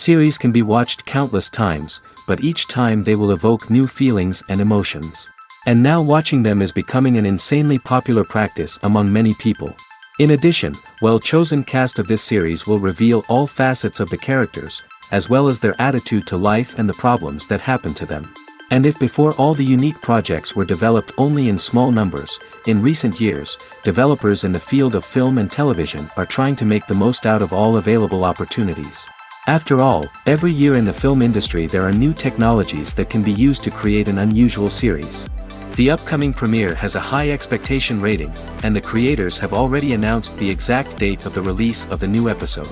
Series can be watched countless times, but each time they will evoke new feelings and emotions. And now watching them is becoming an insanely popular practice among many people. In addition, well-chosen cast of this series will reveal all facets of the characters, as well as their attitude to life and the problems that happen to them. And if before all the unique projects were developed only in small numbers, in recent years, developers in the field of film and television are trying to make the most out of all available opportunities. After all, every year in the film industry there are new technologies that can be used to create an unusual series. The upcoming premiere has a high expectation rating, and the creators have already announced the exact date of the release of the new episode.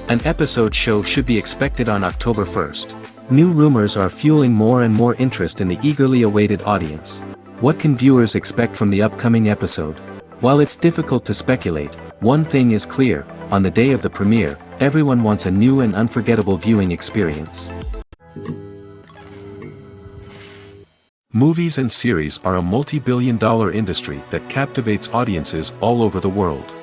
An episode show should be expected on October 1st. New rumors are fueling more and more interest in the eagerly awaited audience. What can viewers expect from the upcoming episode? While it's difficult to speculate, one thing is clear: on the day of the premiere, everyone wants a new and unforgettable viewing experience. Movies and series are a multi-billion-dollar industry that captivates audiences all over the world.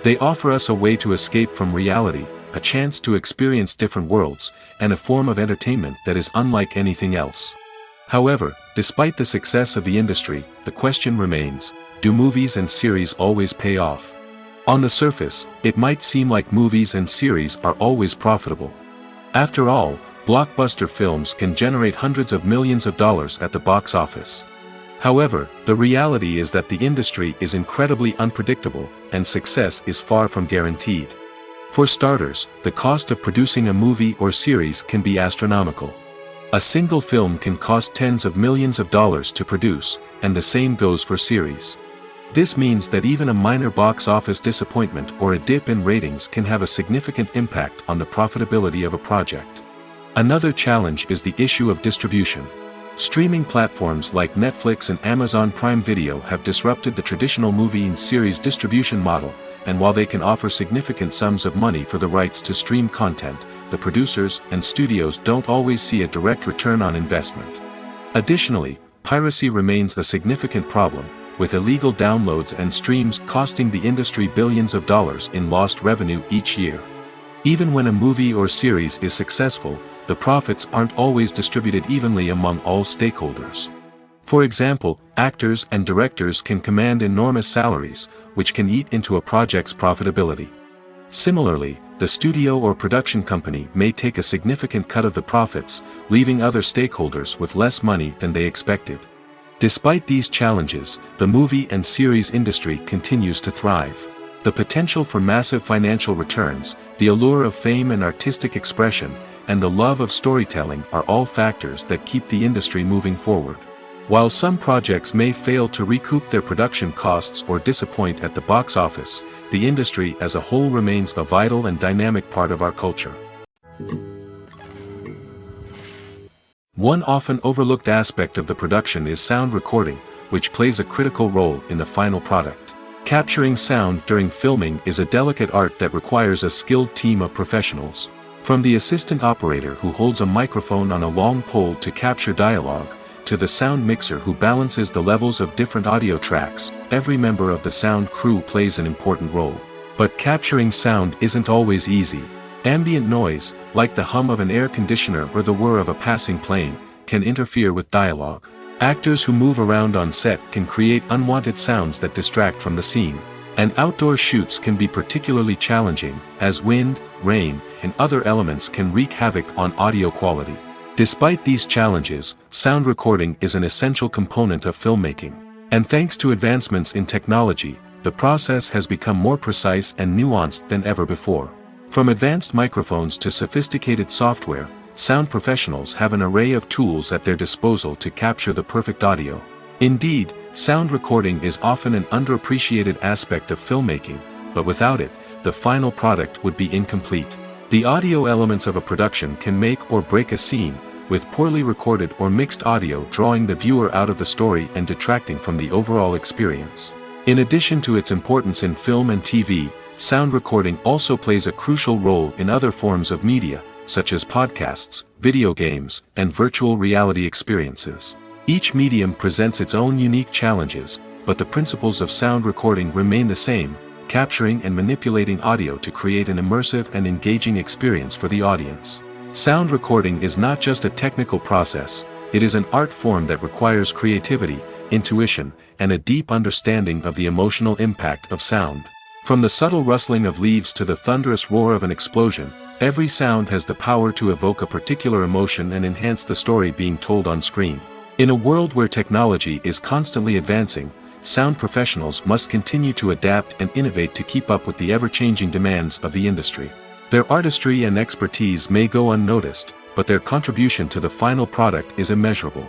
They offer us a way to escape from reality, a chance to experience different worlds, and a form of entertainment that is unlike anything else. However, despite the success of the industry, the question remains: do movies and series always pay off? On the surface, it might seem like movies and series are always profitable. After all, blockbuster films can generate hundreds of millions of dollars at the box office. However, the reality is that the industry is incredibly unpredictable, and success is far from guaranteed. For starters, the cost of producing a movie or series can be astronomical. A single film can cost tens of millions of dollars to produce, and the same goes for series. This means that even a minor box office disappointment or a dip in ratings can have a significant impact on the profitability of a project. Another challenge is the issue of distribution. Streaming platforms like Netflix and Amazon Prime Video have disrupted the traditional movie and series distribution model, and while they can offer significant sums of money for the rights to stream content, the producers and studios don't always see a direct return on investment. Additionally, piracy remains a significant problem, with illegal downloads and streams costing the industry billions of dollars in lost revenue each year. Even when a movie or series is successful, the profits aren't always distributed evenly among all stakeholders. For example, actors and directors can command enormous salaries, which can eat into a project's profitability. Similarly, the studio or production company may take a significant cut of the profits, leaving other stakeholders with less money than they expected. Despite these challenges, the movie and series industry continues to thrive. The potential for massive financial returns, the allure of fame and artistic expression, and the love of storytelling are all factors that keep the industry moving forward. While some projects may fail to recoup their production costs or disappoint at the box office, the industry as a whole remains a vital and dynamic part of our culture. One often overlooked aspect of the production is sound recording, which plays a critical role in the final product. Capturing sound during filming is a delicate art that requires a skilled team of professionals. From the assistant operator who holds a microphone on a long pole to capture dialogue, to the sound mixer who balances the levels of different audio tracks, every member of the sound crew plays an important role. But capturing sound isn't always easy. Ambient noise, like the hum of an air conditioner or the whir of a passing plane, can interfere with dialogue. Actors who move around on set can create unwanted sounds that distract from the scene. And outdoor shoots can be particularly challenging, as wind, rain, and other elements can wreak havoc on audio quality. Despite these challenges, sound recording is an essential component of filmmaking. And thanks to advancements in technology, the process has become more precise and nuanced than ever before. From advanced microphones to sophisticated software, sound professionals have an array of tools at their disposal to capture the perfect audio. Indeed, sound recording is often an underappreciated aspect of filmmaking, but without it, the final product would be incomplete. The audio elements of a production can make or break a scene, with poorly recorded or mixed audio drawing the viewer out of the story and detracting from the overall experience. In addition to its importance in film and TV, sound recording also plays a crucial role in other forms of media, such as podcasts, video games, and virtual reality experiences. Each medium presents its own unique challenges, but the principles of sound recording remain the same: capturing and manipulating audio to create an immersive and engaging experience for the audience. Sound recording is not just a technical process, it is an art form that requires creativity, intuition, and a deep understanding of the emotional impact of sound. From the subtle rustling of leaves to the thunderous roar of an explosion, every sound has the power to evoke a particular emotion and enhance the story being told on screen. In a world where technology is constantly advancing, sound professionals must continue to adapt and innovate to keep up with the ever-changing demands of the industry. Their artistry and expertise may go unnoticed, but their contribution to the final product is immeasurable.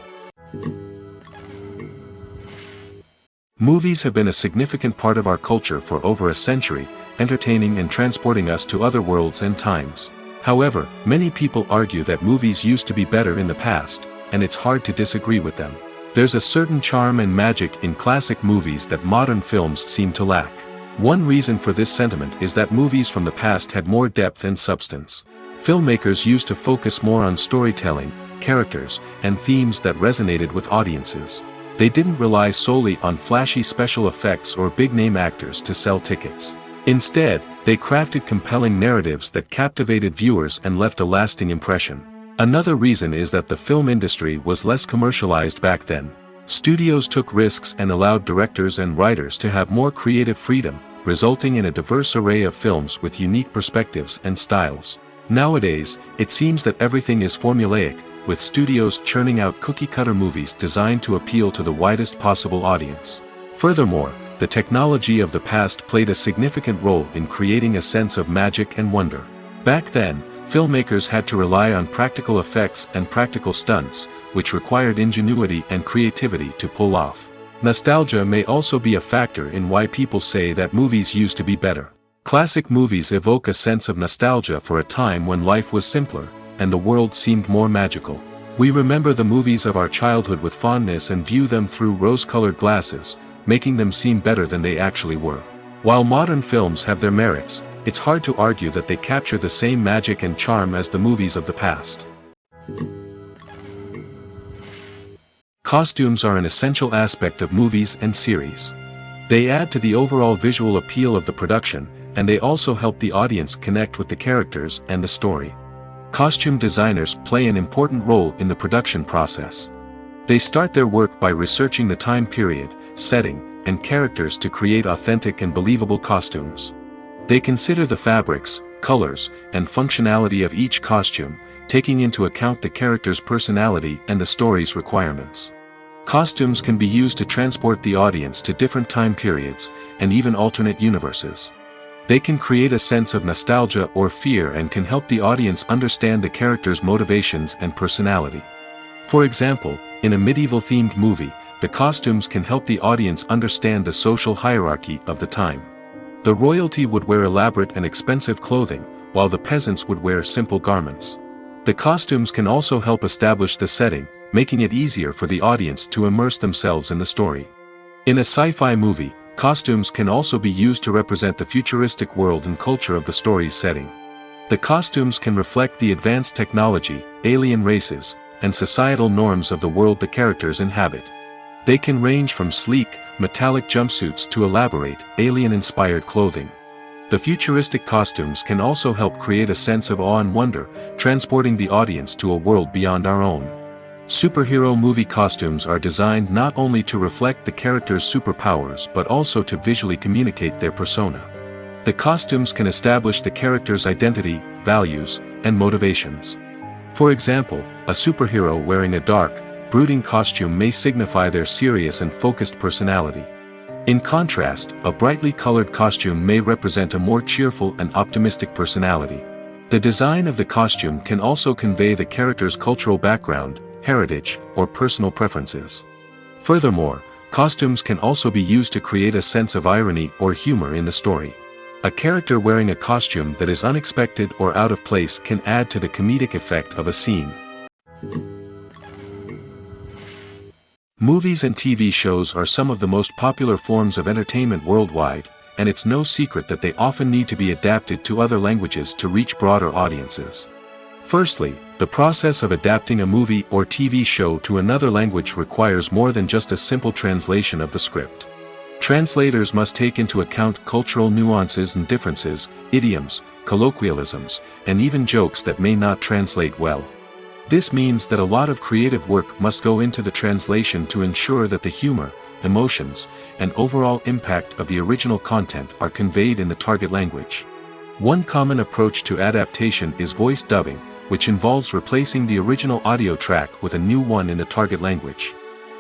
Movies have been a significant part of our culture for over a century, entertaining and transporting us to other worlds and times. However, many people argue that movies used to be better in the past, and it's hard to disagree with them. There's a certain charm and magic in classic movies that modern films seem to lack. One reason for this sentiment is that movies from the past had more depth and substance. Filmmakers used to focus more on storytelling, characters, and themes that resonated with audiences. They didn't rely solely on flashy special effects or big-name actors to sell tickets. Instead, they crafted compelling narratives that captivated viewers and left a lasting impression. Another reason is that the film industry was less commercialized back then. Studios took risks and allowed directors and writers to have more creative freedom, resulting in a diverse array of films with unique perspectives and styles. Nowadays, it seems that everything is formulaic, with studios churning out cookie-cutter movies designed to appeal to the widest possible audience. Furthermore, the technology of the past played a significant role in creating a sense of magic and wonder. Back then, filmmakers had to rely on practical effects and practical stunts, which required ingenuity and creativity to pull off. Nostalgia may also be a factor in why people say that movies used to be better. Classic movies evoke a sense of nostalgia for a time when life was simpler, and the world seemed more magical. We remember the movies of our childhood with fondness and view them through rose-colored glasses, making them seem better than they actually were. While modern films have their merits, it's hard to argue that they capture the same magic and charm as the movies of the past. Costumes are an essential aspect of movies and series. They add to the overall visual appeal of the production, and they also help the audience connect with the characters and the story. Costume designers play an important role in the production process. They start their work by researching the time period, setting, and characters to create authentic and believable costumes. They consider the fabrics, colors, and functionality of each costume, taking into account the character's personality and the story's requirements. Costumes can be used to transport the audience to different time periods, and even alternate universes. They can create a sense of nostalgia or fear and can help the audience understand the character's motivations and personality. For example, in a medieval-themed movie, the costumes can help the audience understand the social hierarchy of the time. The royalty would wear elaborate and expensive clothing, while the peasants would wear simple garments. The costumes can also help establish the setting, making it easier for the audience to immerse themselves in the story. In a sci-fi movie, costumes can also be used to represent the futuristic world and culture of the story's setting. The costumes can reflect the advanced technology, alien races, and societal norms of the world the characters inhabit. They can range from sleek, metallic jumpsuits to elaborate, alien-inspired clothing. The futuristic costumes can also help create a sense of awe and wonder, transporting the audience to a world beyond our own. Superhero movie costumes are designed not only to reflect the character's superpowers but also to visually communicate their persona. The costumes can establish the character's identity, values, and motivations. For example, a superhero wearing a dark, brooding costume may signify their serious and focused personality. In contrast, a brightly colored costume may represent a more cheerful and optimistic personality. The design of the costume can also convey the character's cultural background, heritage, or personal preferences. Furthermore, costumes can also be used to create a sense of irony or humor in the story. A character wearing a costume that is unexpected or out of place can add to the comedic effect of a scene. Movies and TV shows are some of the most popular forms of entertainment worldwide, and it's no secret that they often need to be adapted to other languages to reach broader audiences. Firstly, the process of adapting a movie or TV show to another language requires more than just a simple translation of the script. Translators must take into account cultural nuances and differences, idioms, colloquialisms, and even jokes that may not translate well. This means that a lot of creative work must go into the translation to ensure that the humor, emotions, and overall impact of the original content are conveyed in the target language. One common approach to adaptation is voice dubbing, which involves replacing the original audio track with a new one in the target language.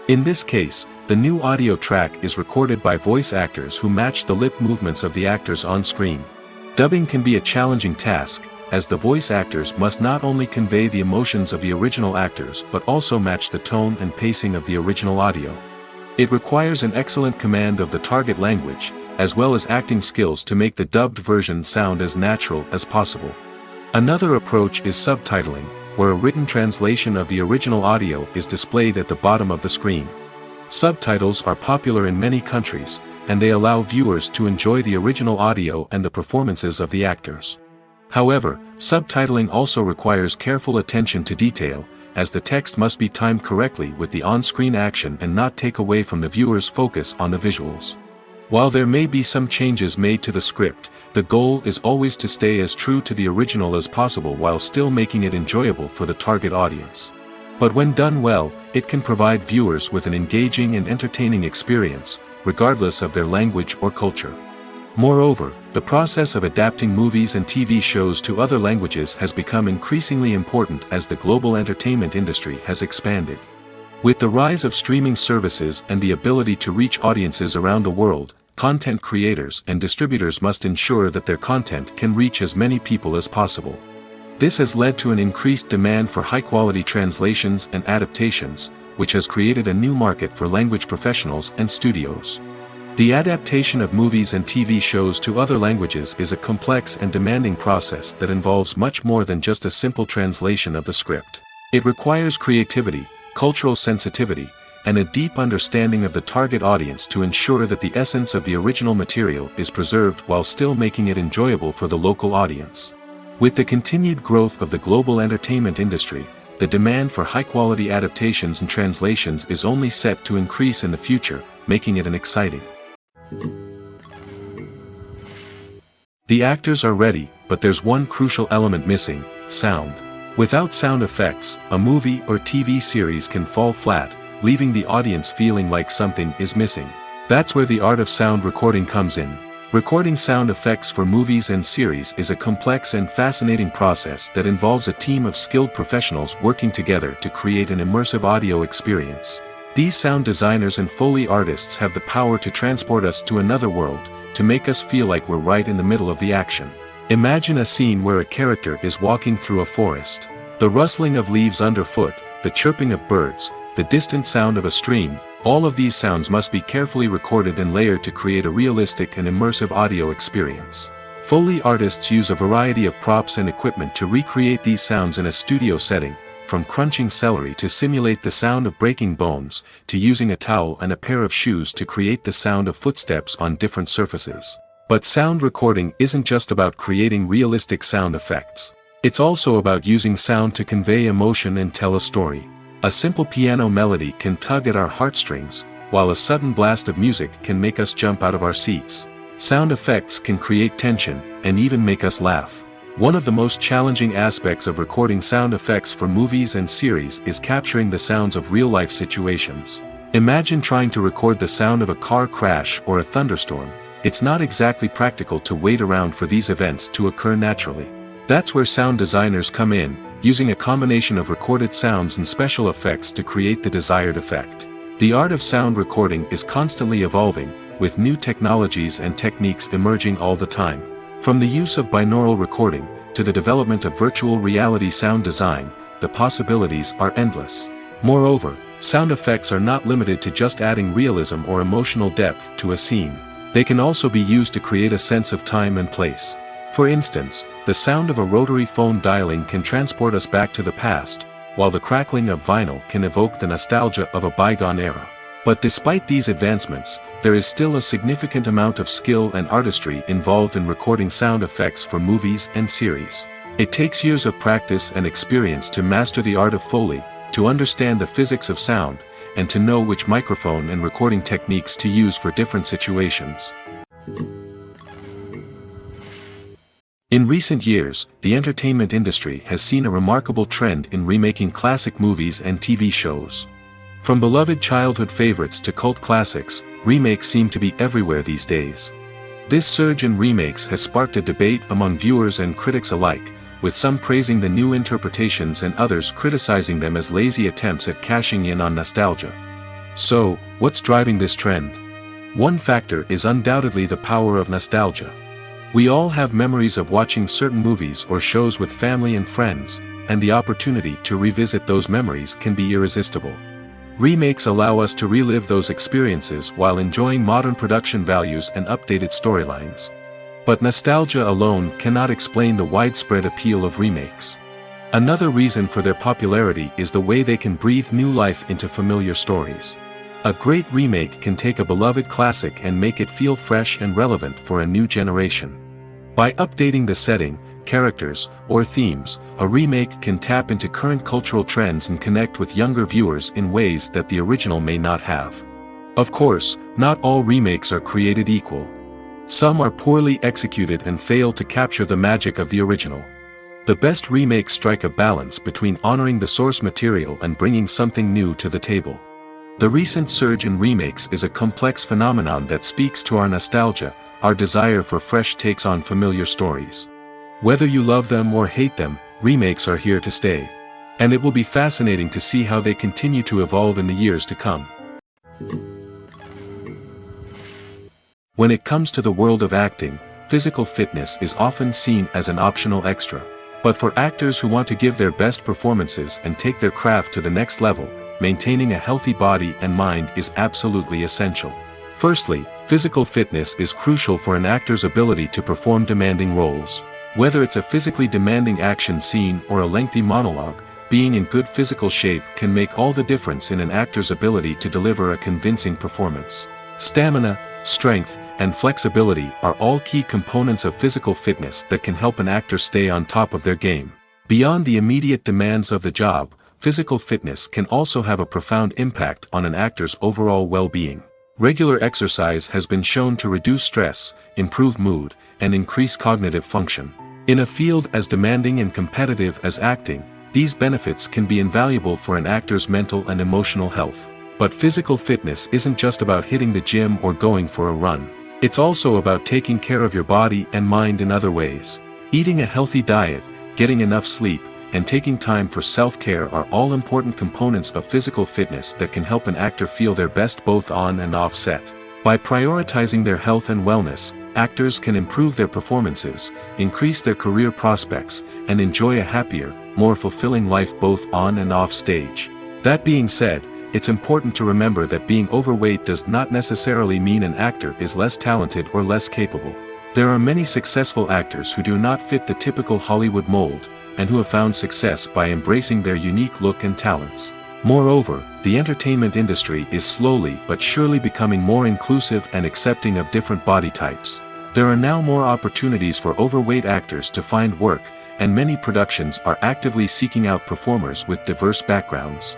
In this case, the new audio track is recorded by voice actors who match the lip movements of the actors on screen. Dubbing can be a challenging task, as the voice actors must not only convey the emotions of the original actors but also match the tone and pacing of the original audio. It requires an excellent command of the target language, as well as acting skills to make the dubbed version sound as natural as possible. Another approach is subtitling, where a written translation of the original audio is displayed at the bottom of the screen. Subtitles are popular in many countries, and they allow viewers to enjoy the original audio and the performances of the actors. However, subtitling also requires careful attention to detail, as the text must be timed correctly with the on-screen action and not take away from the viewer's focus on the visuals. While there may be some changes made to the script, the goal is always to stay as true to the original as possible while still making it enjoyable for the target audience. But when done well, it can provide viewers with an engaging and entertaining experience, regardless of their language or culture. Moreover, the process of adapting movies and TV shows to other languages has become increasingly important as the global entertainment industry has expanded. With the rise of streaming services and the ability to reach audiences around the world, content creators and distributors must ensure that their content can reach as many people as possible. This has led to an increased demand for high-quality translations and adaptations, which has created a new market for language professionals and studios. The adaptation of movies and TV shows to other languages is a complex and demanding process that involves much more than just a simple translation of the script. It requires creativity, cultural sensitivity, and a deep understanding of the target audience to ensure that the essence of the original material is preserved while still making it enjoyable for the local audience. With the continued growth of the global entertainment industry, the demand for high-quality adaptations and translations is only set to increase in the future, making it an exciting. The actors are ready, but there's one crucial element missing: sound. Without sound effects, a movie or TV series can fall flat, leaving the audience feeling like something is missing. That's where the art of sound recording comes in. Recording sound effects for movies and series is a complex and fascinating process that involves a team of skilled professionals working together to create an immersive audio experience. These sound designers and Foley artists have the power to transport us to another world, to make us feel like we're right in the middle of the action. Imagine a scene where a character is walking through a forest. The rustling of leaves underfoot, the chirping of birds, the distant sound of a stream, all of these sounds must be carefully recorded and layered to create a realistic and immersive audio experience. Foley artists use a variety of props and equipment to recreate these sounds in a studio setting, from crunching celery to simulate the sound of breaking bones, to using a towel and a pair of shoes to create the sound of footsteps on different surfaces. But sound recording isn't just about creating realistic sound effects. It's also about using sound to convey emotion and tell a story. A simple piano melody can tug at our heartstrings, while a sudden blast of music can make us jump out of our seats. Sound effects can create tension, and even make us laugh. One of the most challenging aspects of recording sound effects for movies and series is capturing the sounds of real-life situations. Imagine trying to record the sound of a car crash or a thunderstorm. It's not exactly practical to wait around for these events to occur naturally. That's where sound designers come in, using a combination of recorded sounds and special effects to create the desired effect. The art of sound recording is constantly evolving, with new technologies and techniques emerging all the time. From the use of binaural recording, to the development of virtual reality sound design, the possibilities are endless. Moreover, sound effects are not limited to just adding realism or emotional depth to a scene. They can also be used to create a sense of time and place. For instance, the sound of a rotary phone dialing can transport us back to the past, while the crackling of vinyl can evoke the nostalgia of a bygone era. But despite these advancements, there is still a significant amount of skill and artistry involved in recording sound effects for movies and series. It takes years of practice and experience to master the art of Foley, to understand the physics of sound, and to know which microphone and recording techniques to use for different situations. In recent years, the entertainment industry has seen a remarkable trend in remaking classic movies and TV shows. From beloved childhood favorites to cult classics, remakes seem to be everywhere these days. This surge in remakes has sparked a debate among viewers and critics alike, with some praising the new interpretations and others criticizing them as lazy attempts at cashing in on nostalgia. So, what's driving this trend? One factor is undoubtedly the power of nostalgia. We all have memories of watching certain movies or shows with family and friends, and the opportunity to revisit those memories can be irresistible. Remakes allow us to relive those experiences while enjoying modern production values and updated storylines. But nostalgia alone cannot explain the widespread appeal of remakes. Another reason for their popularity is the way they can breathe new life into familiar stories. A great remake can take a beloved classic and make it feel fresh and relevant for a new generation. By updating the setting, characters, or themes, a remake can tap into current cultural trends and connect with younger viewers in ways that the original may not have. Of course, not all remakes are created equal. Some are poorly executed and fail to capture the magic of the original. The best remakes strike a balance between honoring the source material and bringing something new to the table. The recent surge in remakes is a complex phenomenon that speaks to our nostalgia, our desire for fresh takes on familiar stories. Whether you love them or hate them, remakes are here to stay. And it will be fascinating to see how they continue to evolve in the years to come. When it comes to the world of acting, physical fitness is often seen as an optional extra. But for actors who want to give their best performances and take their craft to the next level, maintaining a healthy body and mind is absolutely essential. Firstly, physical fitness is crucial for an actor's ability to perform demanding roles. Whether it's a physically demanding action scene or a lengthy monologue, being in good physical shape can make all the difference in an actor's ability to deliver a convincing performance. Stamina, strength, and flexibility are all key components of physical fitness that can help an actor stay on top of their game. Beyond the immediate demands of the job, physical fitness can also have a profound impact on an actor's overall well-being. Regular exercise has been shown to reduce stress, improve mood, and increase cognitive function. In a field as demanding and competitive as acting, these benefits can be invaluable for an actor's mental and emotional health. But physical fitness isn't just about hitting the gym or going for a run. It's also about taking care of your body and mind in other ways. Eating a healthy diet, getting enough sleep, and taking time for self-care are all important components of physical fitness that can help an actor feel their best both on and off set. By prioritizing their health and wellness, actors can improve their performances, increase their career prospects, and enjoy a happier, more fulfilling life both on and off stage. That being said, it's important to remember that being overweight does not necessarily mean an actor is less talented or less capable. There are many successful actors who do not fit the typical Hollywood mold, and who have found success by embracing their unique look and talents. Moreover, the entertainment industry is slowly but surely becoming more inclusive and accepting of different body types. There are now more opportunities for overweight actors to find work, and many productions are actively seeking out performers with diverse backgrounds.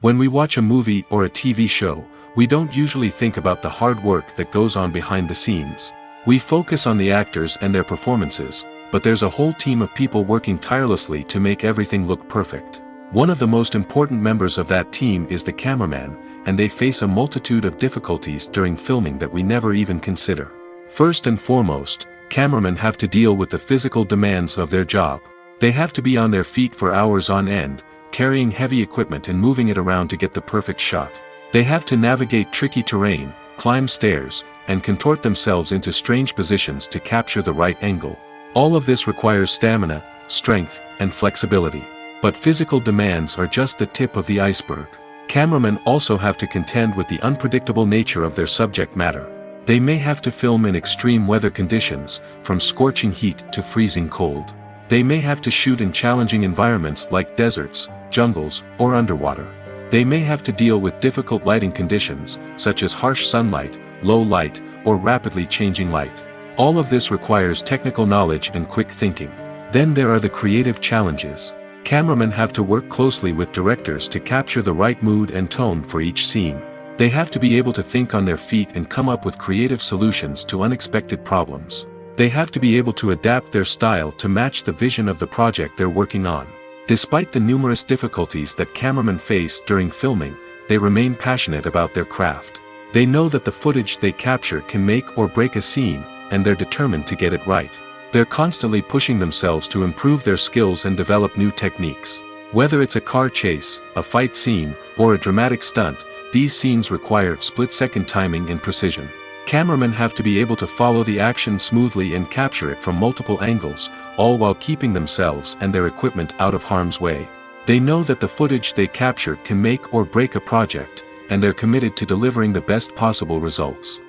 When we watch a movie or a TV show, we don't usually think about the hard work that goes on behind the scenes. We focus on the actors and their performances, but there's a whole team of people working tirelessly to make everything look perfect. One of the most important members of that team is the cameraman, and they face a multitude of difficulties during filming that we never even consider. First and foremost, cameramen have to deal with the physical demands of their job. They have to be on their feet for hours on end, carrying heavy equipment and moving it around to get the perfect shot. They have to navigate tricky terrain, climb stairs, and contort themselves into strange positions to capture the right angle. All of this requires stamina, strength, and flexibility. But physical demands are just the tip of the iceberg. Cameramen also have to contend with the unpredictable nature of their subject matter. They may have to film in extreme weather conditions, from scorching heat to freezing cold. They may have to shoot in challenging environments like deserts, jungles, or underwater. They may have to deal with difficult lighting conditions, such as harsh sunlight, low light, or rapidly changing light. All of this requires technical knowledge and quick thinking. Then there are the creative challenges. Cameramen have to work closely with directors to capture the right mood and tone for each scene. They have to be able to think on their feet and come up with creative solutions to unexpected problems. They have to be able to adapt their style to match the vision of the project they're working on. Despite the numerous difficulties that cameramen face during filming, they remain passionate about their craft. They know that the footage they capture can make or break a scene, and they're determined to get it right. They're constantly pushing themselves to improve their skills and develop new techniques. Whether it's a car chase, a fight scene, or a dramatic stunt, these scenes require split-second timing and precision. Cameramen have to be able to follow the action smoothly and capture it from multiple angles, all while keeping themselves and their equipment out of harm's way. They know that the footage they capture can make or break a project, and they're committed to delivering the best possible results.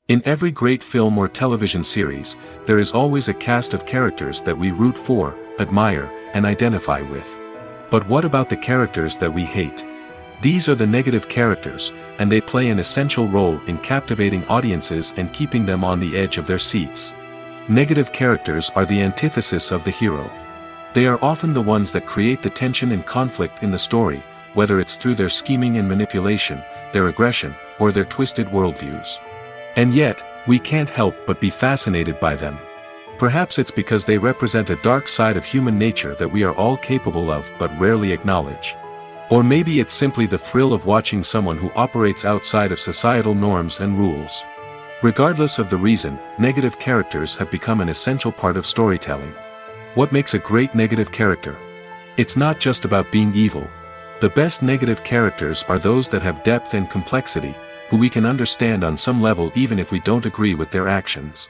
In every great film or television series, there is always a cast of characters that we root for, admire, and identify with. But what about the characters that we hate? These are the negative characters, and they play an essential role in captivating audiences and keeping them on the edge of their seats. Negative characters are the antithesis of the hero. They are often the ones that create the tension and conflict in the story, whether it's through their scheming and manipulation, their aggression, or their twisted worldviews. And yet, we can't help but be fascinated by them. Perhaps it's because they represent a dark side of human nature that we are all capable of but rarely acknowledge. Or maybe it's simply the thrill of watching someone who operates outside of societal norms and rules. Regardless of the reason, negative characters have become an essential part of storytelling. What makes a great negative character? It's not just about being evil. The best negative characters are those that have depth and complexity, who we can understand on some level even if we don't agree with their actions.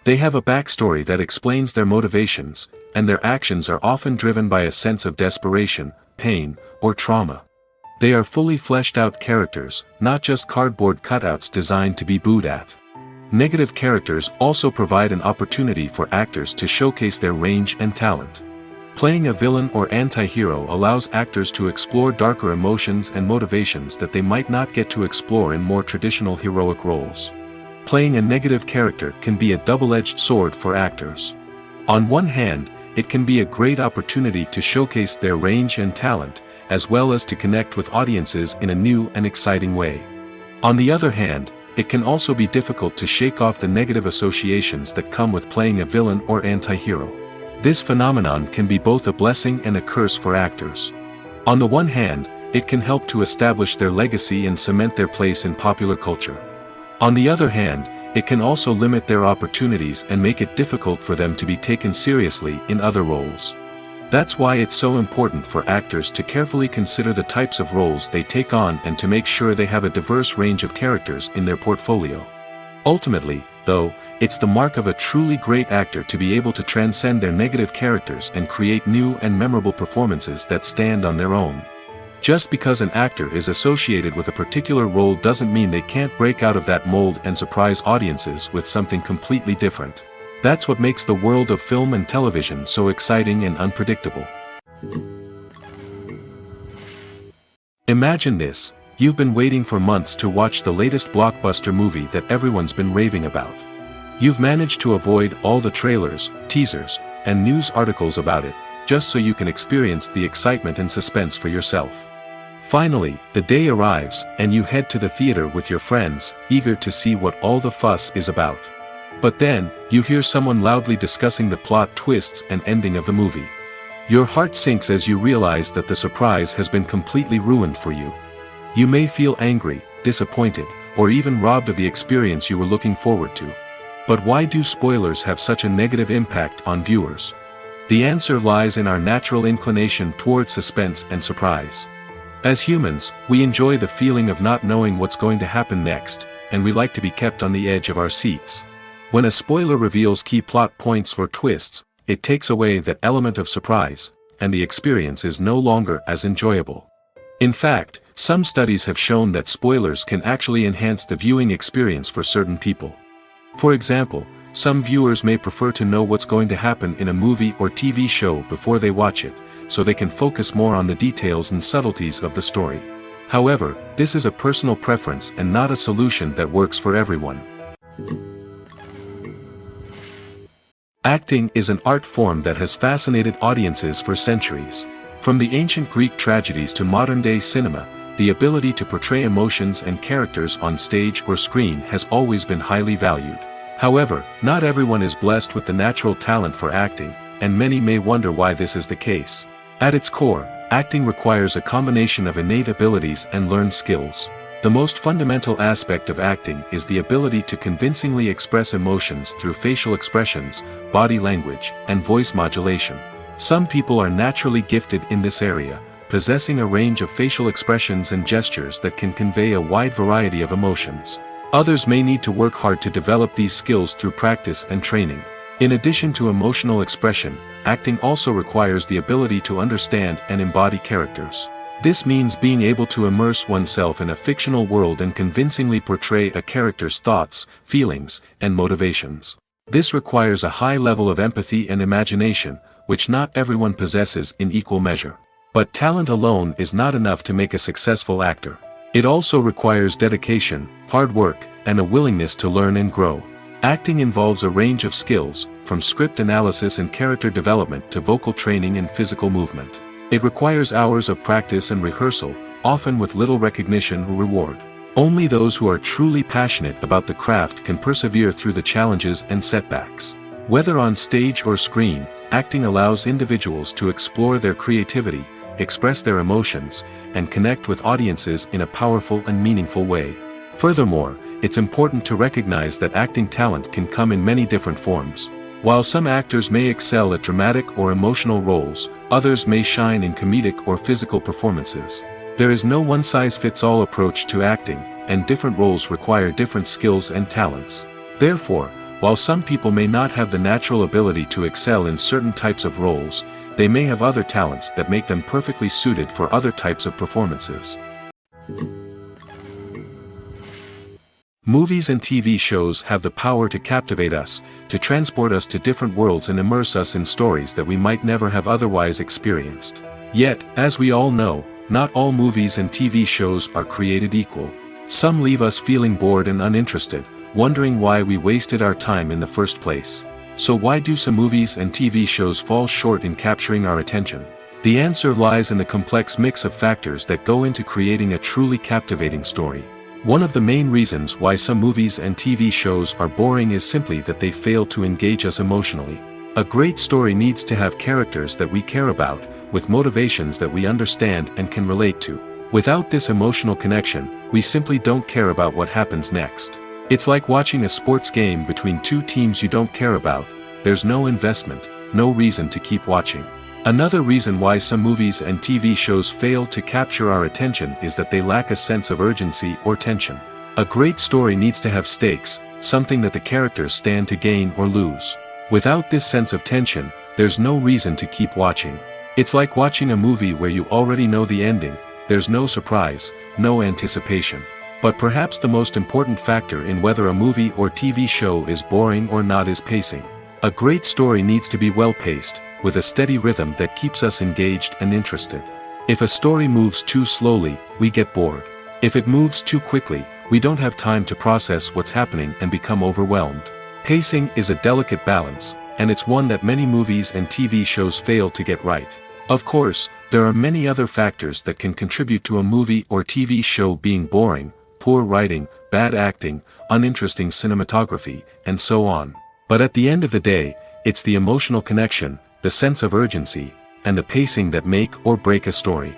They have a backstory that explains their motivations, and their actions are often driven by a sense of desperation, pain, or trauma. They are fully fleshed out characters, not just cardboard cutouts designed to be booed at. Negative characters also provide an opportunity for actors to showcase their range and talent. Playing a villain or anti-hero allows actors to explore darker emotions and motivations that they might not get to explore in more traditional heroic roles. Playing a negative character can be a double-edged sword for actors. On one hand, it can be a great opportunity to showcase their range and talent, as well as to connect with audiences in a new and exciting way. On the other hand, it can also be difficult to shake off the negative associations that come with playing a villain or anti-hero. This phenomenon can be both a blessing and a curse for actors. On the one hand, it can help to establish their legacy and cement their place in popular culture. On the other hand, it can also limit their opportunities and make it difficult for them to be taken seriously in other roles. That's why it's so important for actors to carefully consider the types of roles they take on and to make sure they have a diverse range of characters in their portfolio. Ultimately, though, it's the mark of a truly great actor to be able to transcend their negative characters and create new and memorable performances that stand on their own. Just because an actor is associated with a particular role doesn't mean they can't break out of that mold and surprise audiences with something completely different. That's what makes the world of film and television so exciting and unpredictable. Imagine this: you've been waiting for months to watch the latest blockbuster movie that everyone's been raving about. You've managed to avoid all the trailers, teasers, and news articles about it, just so you can experience the excitement and suspense for yourself. Finally, the day arrives, and you head to the theater with your friends, eager to see what all the fuss is about. But then, you hear someone loudly discussing the plot twists and ending of the movie. Your heart sinks as you realize that the surprise has been completely ruined for you. You may feel angry, disappointed, or even robbed of the experience you were looking forward to. But why do spoilers have such a negative impact on viewers? The answer lies in our natural inclination towards suspense and surprise. As humans, we enjoy the feeling of not knowing what's going to happen next, and we like to be kept on the edge of our seats. When a spoiler reveals key plot points or twists, it takes away that element of surprise, and the experience is no longer as enjoyable. In fact, some studies have shown that spoilers can actually enhance the viewing experience for certain people. For example, some viewers may prefer to know what's going to happen in a movie or TV show before they watch it, so they can focus more on the details and subtleties of the story. However, this is a personal preference and not a solution that works for everyone. Acting is an art form that has fascinated audiences for centuries. From the ancient Greek tragedies to modern-day cinema, the ability to portray emotions and characters on stage or screen has always been highly valued. However, not everyone is blessed with the natural talent for acting, and many may wonder why this is the case. At its core, acting requires a combination of innate abilities and learned skills. The most fundamental aspect of acting is the ability to convincingly express emotions through facial expressions, body language, and voice modulation. Some people are naturally gifted in this area, possessing a range of facial expressions and gestures that can convey a wide variety of emotions. Others may need to work hard to develop these skills through practice and training. In addition to emotional expression, acting also requires the ability to understand and embody characters. This means being able to immerse oneself in a fictional world and convincingly portray a character's thoughts, feelings, and motivations. This requires a high level of empathy and imagination, which not everyone possesses in equal measure. But talent alone is not enough to make a successful actor. It also requires dedication, hard work, and a willingness to learn and grow. Acting involves a range of skills, from script analysis and character development to vocal training and physical movement. It requires hours of practice and rehearsal, often with little recognition or reward. Only those who are truly passionate about the craft can persevere through the challenges and setbacks. Whether on stage or screen, acting allows individuals to explore their creativity, express their emotions, and connect with audiences in a powerful and meaningful way. Furthermore, it's important to recognize that acting talent can come in many different forms. While some actors may excel at dramatic or emotional roles, others may shine in comedic or physical performances. There is no one-size-fits-all approach to acting, and different roles require different skills and talents. Therefore, while some people may not have the natural ability to excel in certain types of roles, they may have other talents that make them perfectly suited for other types of performances. Movies and TV shows have the power to captivate us, to transport us to different worlds and immerse us in stories that we might never have otherwise experienced. Yet, as we all know, not all movies and TV shows are created equal. Some leave us feeling bored and uninterested, wondering why we wasted our time in the first place. So why do some movies and TV shows fall short in capturing our attention? The answer lies in the complex mix of factors that go into creating a truly captivating story. One of the main reasons why some movies and TV shows are boring is simply that they fail to engage us emotionally. A great story needs to have characters that we care about, with motivations that we understand and can relate to. Without this emotional connection, we simply don't care about what happens next. It's like watching a sports game between two teams you don't care about. There's no investment, no reason to keep watching. Another reason why some movies and TV shows fail to capture our attention is that they lack a sense of urgency or tension. A great story needs to have stakes, something that the characters stand to gain or lose. Without this sense of tension, there's no reason to keep watching. It's like watching a movie where you already know the ending, there's no surprise, no anticipation. But perhaps the most important factor in whether a movie or TV show is boring or not is pacing. A great story needs to be well-paced, with a steady rhythm that keeps us engaged and interested. If a story moves too slowly, we get bored. If it moves too quickly, we don't have time to process what's happening and become overwhelmed. Pacing is a delicate balance, and it's one that many movies and TV shows fail to get right. Of course, there are many other factors that can contribute to a movie or TV show being boring: poor writing, bad acting, uninteresting cinematography, and so on. But at the end of the day, it's the emotional connection, the sense of urgency, and the pacing that make or break a story.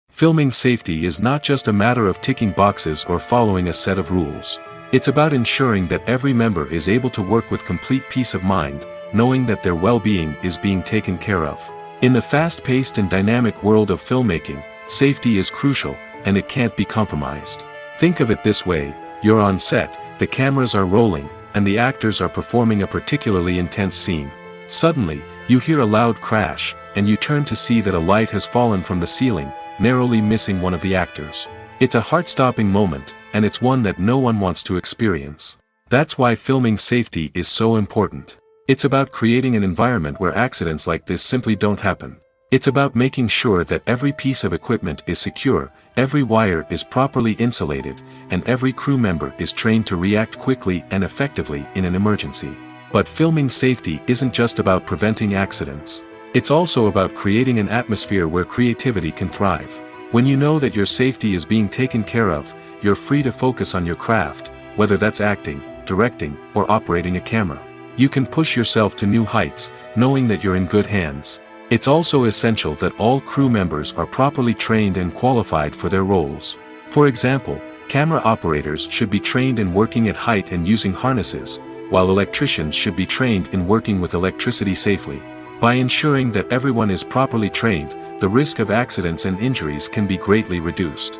Filming safety is not just a matter of ticking boxes or following a set of rules. It's about ensuring that every member is able to work with complete peace of mind, knowing that their well-being is being taken care of. In the fast-paced and dynamic world of filmmaking, safety is crucial, and it can't be compromised. Think of it this way: you're on set, the cameras are rolling, and the actors are performing a particularly intense scene. Suddenly, you hear a loud crash, and you turn to see that a light has fallen from the ceiling, narrowly missing one of the actors. It's a heart-stopping moment, and it's one that no one wants to experience. That's why filming safety is so important. It's about creating an environment where accidents like this simply don't happen. It's about making sure that every piece of equipment is secure, every wire is properly insulated, and every crew member is trained to react quickly and effectively in an emergency. But filming safety isn't just about preventing accidents. It's also about creating an atmosphere where creativity can thrive. When you know that your safety is being taken care of, you're free to focus on your craft, whether that's acting, directing, or operating a camera. You can push yourself to new heights, knowing that you're in good hands. It's also essential that all crew members are properly trained and qualified for their roles. For example, camera operators should be trained in working at height and using harnesses, while electricians should be trained in working with electricity safely. By ensuring that everyone is properly trained, the risk of accidents and injuries can be greatly reduced.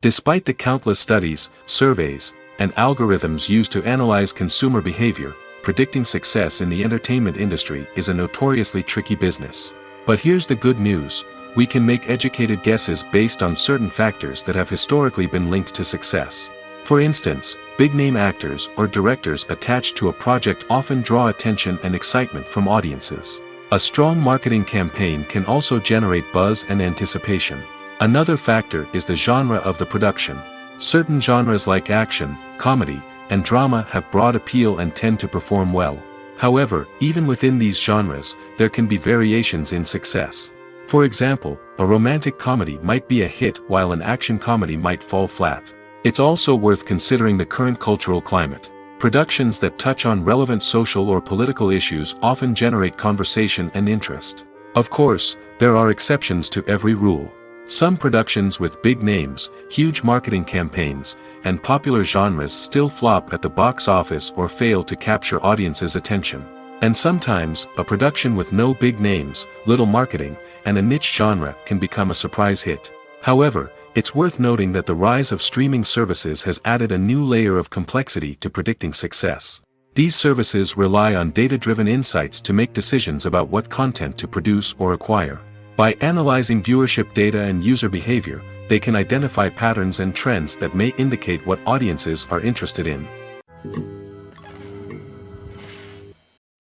Despite the countless studies, surveys, and algorithms used to analyze consumer behavior, predicting success in the entertainment industry is a notoriously tricky business. But here's the good news: we can make educated guesses based on certain factors that have historically been linked to success. For instance, big-name actors or directors attached to a project often draw attention and excitement from audiences. A strong marketing campaign can also generate buzz and anticipation. Another factor is the genre of the production. Certain genres like action, comedy, and drama have broad appeal and tend to perform well. However, even within these genres, there can be variations in success. For example, a romantic comedy might be a hit while an action comedy might fall flat. It's also worth considering the current cultural climate. Productions that touch on relevant social or political issues often generate conversation and interest. Of course, there are exceptions to every rule. Some productions with big names, huge marketing campaigns, and popular genres still flop at the box office or fail to capture audiences' attention. And sometimes, a production with no big names, little marketing, and a niche genre can become a surprise hit. However, it's worth noting that the rise of streaming services has added a new layer of complexity to predicting success. These services rely on data-driven insights to make decisions about what content to produce or acquire. By analyzing viewership data and user behavior, they can identify patterns and trends that may indicate what audiences are interested in.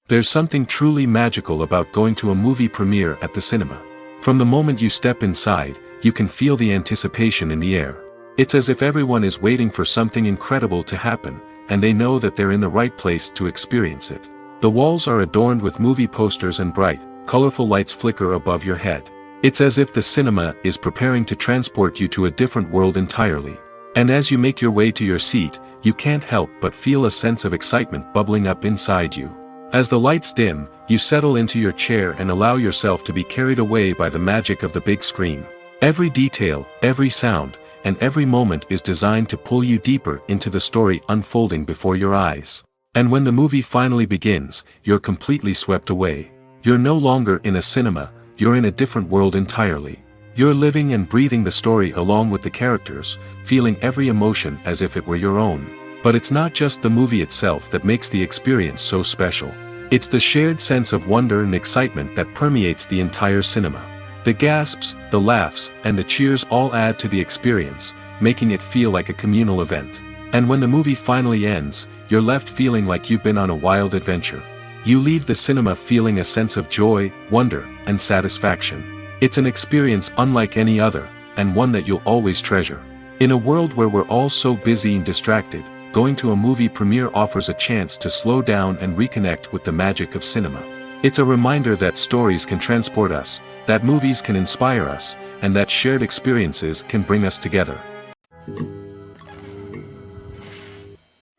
There's something truly magical about going to a movie premiere at the cinema. From the moment you step inside, you can feel the anticipation in the air. It's as if everyone is waiting for something incredible to happen, and they know that they're in the right place to experience it. The walls are adorned with movie posters and bright, colorful lights flicker above your head. It's as if the cinema is preparing to transport you to a different world entirely. And as you make your way to your seat, you can't help but feel a sense of excitement bubbling up inside you. As the lights dim, you settle into your chair and allow yourself to be carried away by the magic of the big screen. Every detail, every sound, and every moment is designed to pull you deeper into the story unfolding before your eyes. And when the movie finally begins, you're completely swept away. You're no longer in a cinema, you're in a different world entirely. You're living and breathing the story along with the characters, feeling every emotion as if it were your own. But it's not just the movie itself that makes the experience so special. It's the shared sense of wonder and excitement that permeates the entire cinema. The gasps, the laughs, and the cheers all add to the experience, making it feel like a communal event. And when the movie finally ends, you're left feeling like you've been on a wild adventure. You leave the cinema feeling a sense of joy, wonder, and satisfaction. It's an experience unlike any other, and one that you'll always treasure. In a world where we're all so busy and distracted, going to a movie premiere offers a chance to slow down and reconnect with the magic of cinema. It's a reminder that stories can transport us, that movies can inspire us, and that shared experiences can bring us together.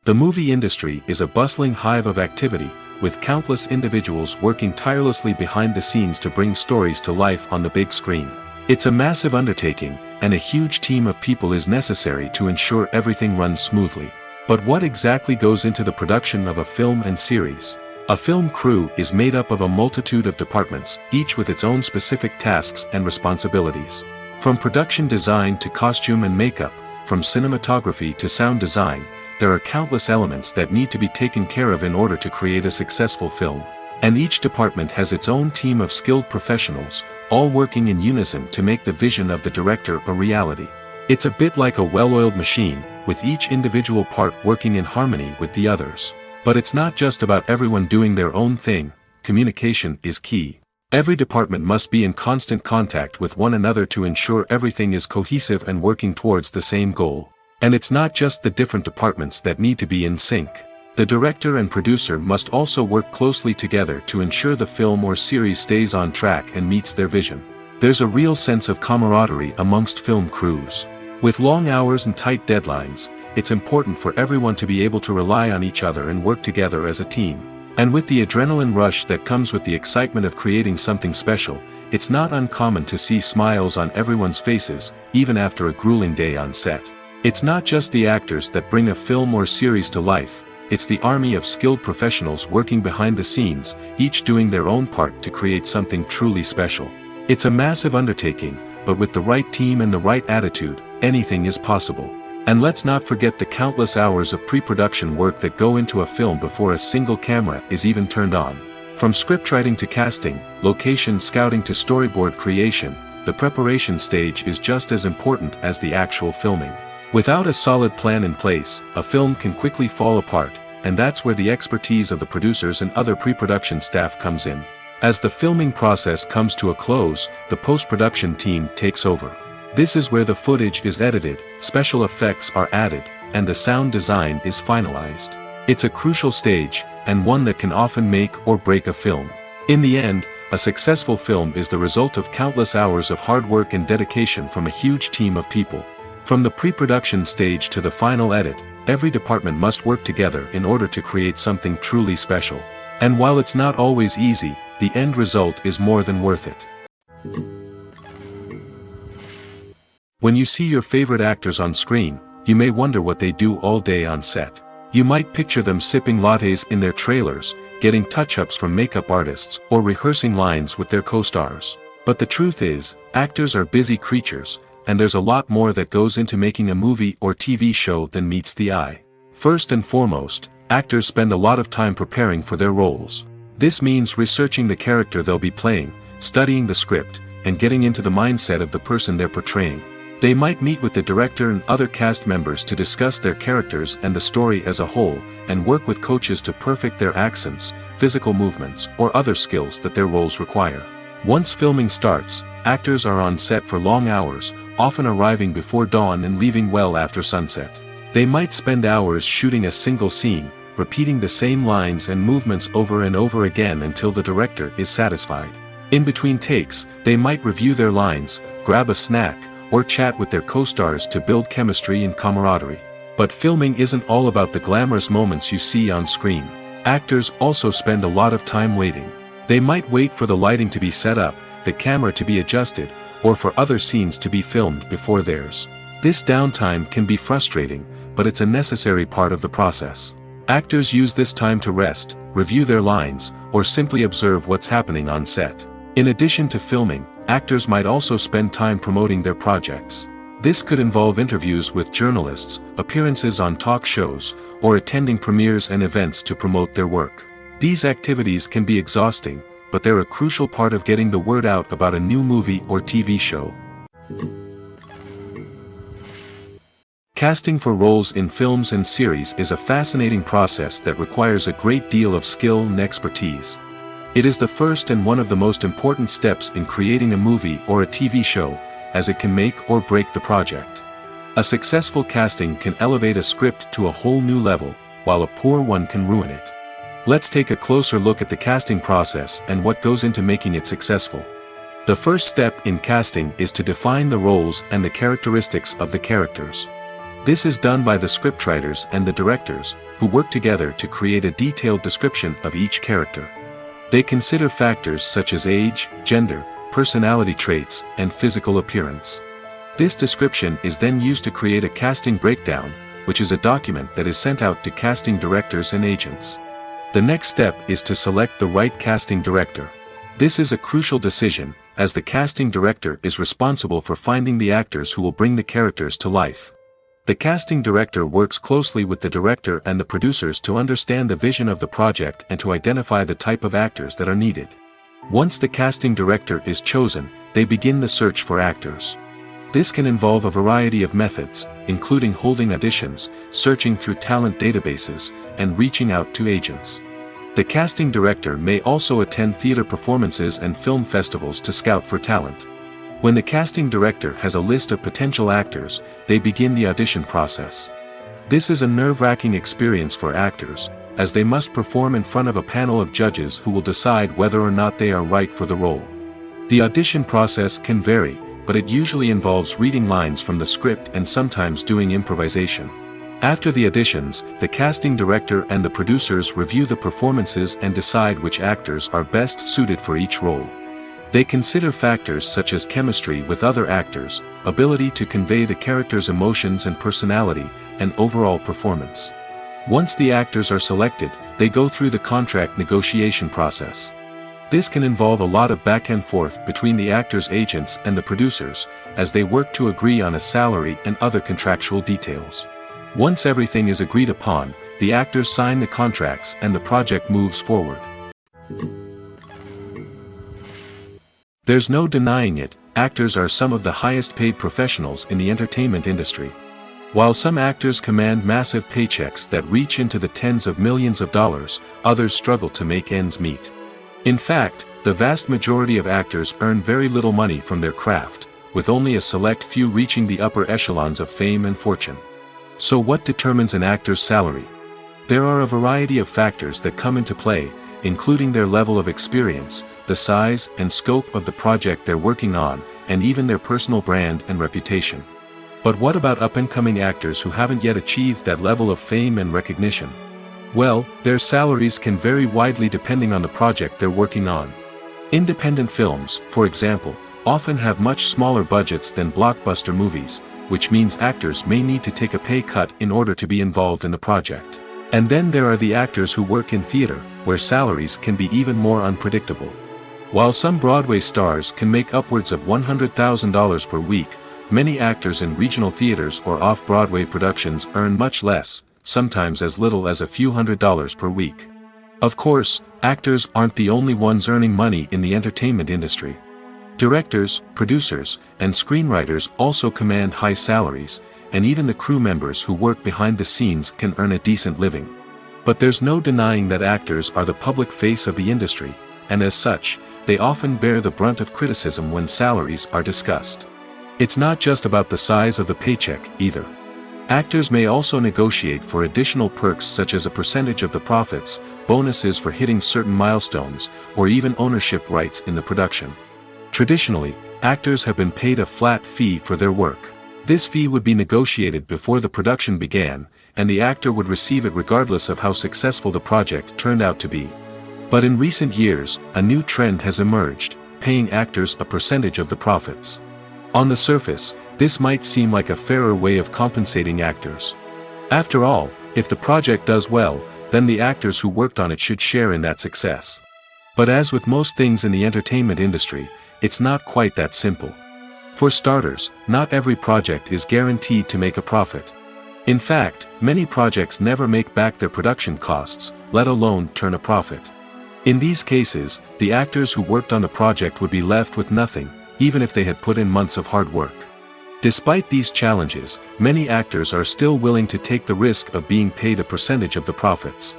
The movie industry is a bustling hive of activity, with countless individuals working tirelessly behind the scenes to bring stories to life on the big screen. It's a massive undertaking, and a huge team of people is necessary to ensure everything runs smoothly. But what exactly goes into the production of a film and series? A film crew is made up of a multitude of departments, each with its own specific tasks and responsibilities. From production design to costume and makeup, from cinematography to sound design, there are countless elements that need to be taken care of in order to create a successful film. And each department has its own team of skilled professionals, all working in unison to make the vision of the director a reality. It's a bit like a well-oiled machine, with each individual part working in harmony with the others. But it's not just about everyone doing their own thing, communication is key. Every department must be in constant contact with one another to ensure everything is cohesive and working towards the same goal. And it's not just the different departments that need to be in sync. The director and producer must also work closely together to ensure the film or series stays on track and meets their vision. There's a real sense of camaraderie amongst film crews. With long hours and tight deadlines, it's important for everyone to be able to rely on each other and work together as a team. And with the adrenaline rush that comes with the excitement of creating something special, it's not uncommon to see smiles on everyone's faces, even after a grueling day on set. It's not just the actors that bring a film or series to life, it's the army of skilled professionals working behind the scenes, each doing their own part to create something truly special. It's a massive undertaking, but with the right team and the right attitude, anything is possible. And let's not forget the countless hours of pre-production work that go into a film before a single camera is even turned on. From scriptwriting to casting, location scouting to storyboard creation, the preparation stage is just as important as the actual filming. Without a solid plan in place, a film can quickly fall apart, and that's where the expertise of the producers and other pre-production staff comes in. As the filming process comes to a close, the post-production team takes over. This is where the footage is edited, special effects are added, and the sound design is finalized. It's a crucial stage, and one that can often make or break a film. In the end, a successful film is the result of countless hours of hard work and dedication from a huge team of people. From the pre-production stage to the final edit, every department must work together in order to create something truly special. And while it's not always easy, the end result is more than worth it. When you see your favorite actors on screen, you may wonder what they do all day on set. You might picture them sipping lattes in their trailers, getting touch-ups from makeup artists, or rehearsing lines with their co-stars. But the truth is, actors are busy creatures, and there's a lot more that goes into making a movie or TV show than meets the eye. First and foremost, actors spend a lot of time preparing for their roles. This means researching the character they'll be playing, studying the script, and getting into the mindset of the person they're portraying. They might meet with the director and other cast members to discuss their characters and the story as a whole, and work with coaches to perfect their accents, physical movements, or other skills that their roles require. Once filming starts, actors are on set for long hours, often arriving before dawn and leaving well after sunset. They might spend hours shooting a single scene, repeating the same lines and movements over and over again until the director is satisfied. In between takes, they might review their lines, grab a snack, or chat with their co-stars to build chemistry and camaraderie. But filming isn't all about the glamorous moments you see on screen. Actors also spend a lot of time waiting. They might wait for the lighting to be set up, the camera to be adjusted, or for other scenes to be filmed before theirs. This downtime can be frustrating, but it's a necessary part of the process. Actors use this time to rest, review their lines, or simply observe what's happening on set. In addition to filming, actors might also spend time promoting their projects. This could involve interviews with journalists, appearances on talk shows, or attending premieres and events to promote their work. These activities can be exhausting, but they're a crucial part of getting the word out about a new movie or TV show. Casting for roles in films and series is a fascinating process that requires a great deal of skill and expertise. It is the first and one of the most important steps in creating a movie or a TV show, as it can make or break the project. A successful casting can elevate a script to a whole new level, while a poor one can ruin it. Let's take a closer look at the casting process and what goes into making it successful. The first step in casting is to define the roles and the characteristics of the characters. This is done by the scriptwriters and the directors, who work together to create a detailed description of each character. They consider factors such as age, gender, personality traits, and physical appearance. This description is then used to create a casting breakdown, which is a document that is sent out to casting directors and agents. The next step is to select the right casting director. This is a crucial decision, as the casting director is responsible for finding the actors who will bring the characters to life. The casting director works closely with the director and the producers to understand the vision of the project and to identify the type of actors that are needed. Once the casting director is chosen, they begin the search for actors. This can involve a variety of methods, including holding auditions, searching through talent databases, and reaching out to agents. The casting director may also attend theater performances and film festivals to scout for talent. When the casting director has a list of potential actors, they begin the audition process. This is a nerve-wracking experience for actors, as they must perform in front of a panel of judges who will decide whether or not they are right for the role. The audition process can vary, but it usually involves reading lines from the script and sometimes doing improvisation. After the auditions, the casting director and the producers review the performances and decide which actors are best suited for each role. They consider factors such as chemistry with other actors, ability to convey the character's emotions and personality, and overall performance. Once the actors are selected, they go through the contract negotiation process. This can involve a lot of back and forth between the actors' agents and the producers, as they work to agree on a salary and other contractual details. Once everything is agreed upon, the actors sign the contracts and the project moves forward. There's no denying it, actors are some of the highest paid professionals in the entertainment industry. While some actors command massive paychecks that reach into the tens of millions of dollars, others struggle to make ends meet. In fact, the vast majority of actors earn very little money from their craft, with only a select few reaching the upper echelons of fame and fortune. So what determines an actor's salary? There are a variety of factors that come into play, including their level of experience, the size and scope of the project they're working on, and even their personal brand and reputation. But what about up-and-coming actors who haven't yet achieved that level of fame and recognition? Well, their salaries can vary widely depending on the project they're working on. Independent films, for example, often have much smaller budgets than blockbuster movies, which means actors may need to take a pay cut in order to be involved in the project. And then there are the actors who work in theater, where salaries can be even more unpredictable. While some Broadway stars can make upwards of $100,000 per week, many actors in regional theaters or off-Broadway productions earn much less, sometimes as little as a few $100s per week. Of course, actors aren't the only ones earning money in the entertainment industry. Directors, producers, and screenwriters also command high salaries, and even the crew members who work behind the scenes can earn a decent living. But there's no denying that actors are the public face of the industry, and as such, they often bear the brunt of criticism when salaries are discussed. It's not just about the size of the paycheck, either. Actors may also negotiate for additional perks such as a percentage of the profits, bonuses for hitting certain milestones, or even ownership rights in the production. Traditionally, actors have been paid a flat fee for their work. This fee would be negotiated before the production began, and the actor would receive it regardless of how successful the project turned out to be. But in recent years, a new trend has emerged, paying actors a percentage of the profits. On the surface, this might seem like a fairer way of compensating actors. After all, if the project does well, then the actors who worked on it should share in that success. But as with most things in the entertainment industry, it's not quite that simple. For starters, not every project is guaranteed to make a profit. In fact, many projects never make back their production costs, let alone turn a profit. In these cases, the actors who worked on the project would be left with nothing, even if they had put in months of hard work. Despite these challenges, many actors are still willing to take the risk of being paid a percentage of the profits.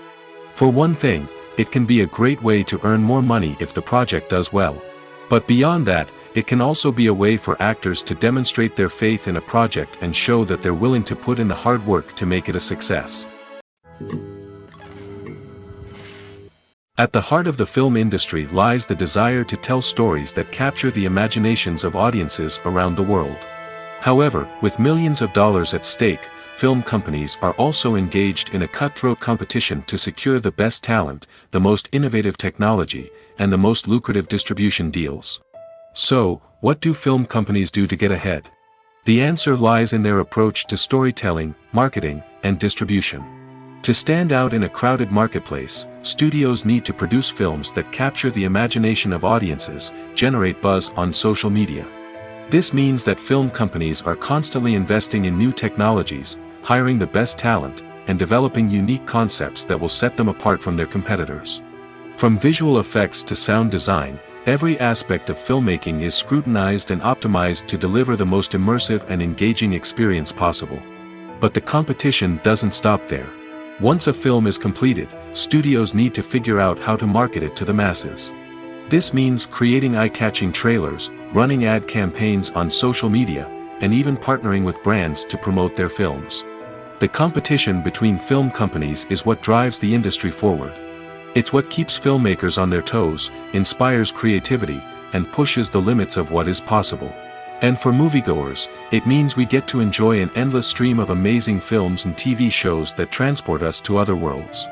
For one thing, it can be a great way to earn more money if the project does well. But beyond that, it can also be a way for actors to demonstrate their faith in a project and show that they're willing to put in the hard work to make it a success. At the heart of the film industry lies the desire to tell stories that capture the imaginations of audiences around the world. However, with millions of dollars at stake, film companies are also engaged in a cutthroat competition to secure the best talent, the most innovative technology, and the most lucrative distribution deals. So, what do film companies do to get ahead? The answer lies in their approach to storytelling, marketing, and distribution. To stand out in a crowded marketplace, studios need to produce films that capture the imagination of audiences, generate buzz on social media. This means that film companies are constantly investing in new technologies, hiring the best talent, and developing unique concepts that will set them apart from their competitors. From visual effects to sound design, every aspect of filmmaking is scrutinized and optimized to deliver the most immersive and engaging experience possible. But the competition doesn't stop there. Once a film is completed, studios need to figure out how to market it to the masses. This means creating eye-catching trailers, running ad campaigns on social media, and even partnering with brands to promote their films. The competition between film companies is what drives the industry forward. It's what keeps filmmakers on their toes, inspires creativity, and pushes the limits of what is possible. And for moviegoers, it means we get to enjoy an endless stream of amazing films and TV shows that transport us to other worlds.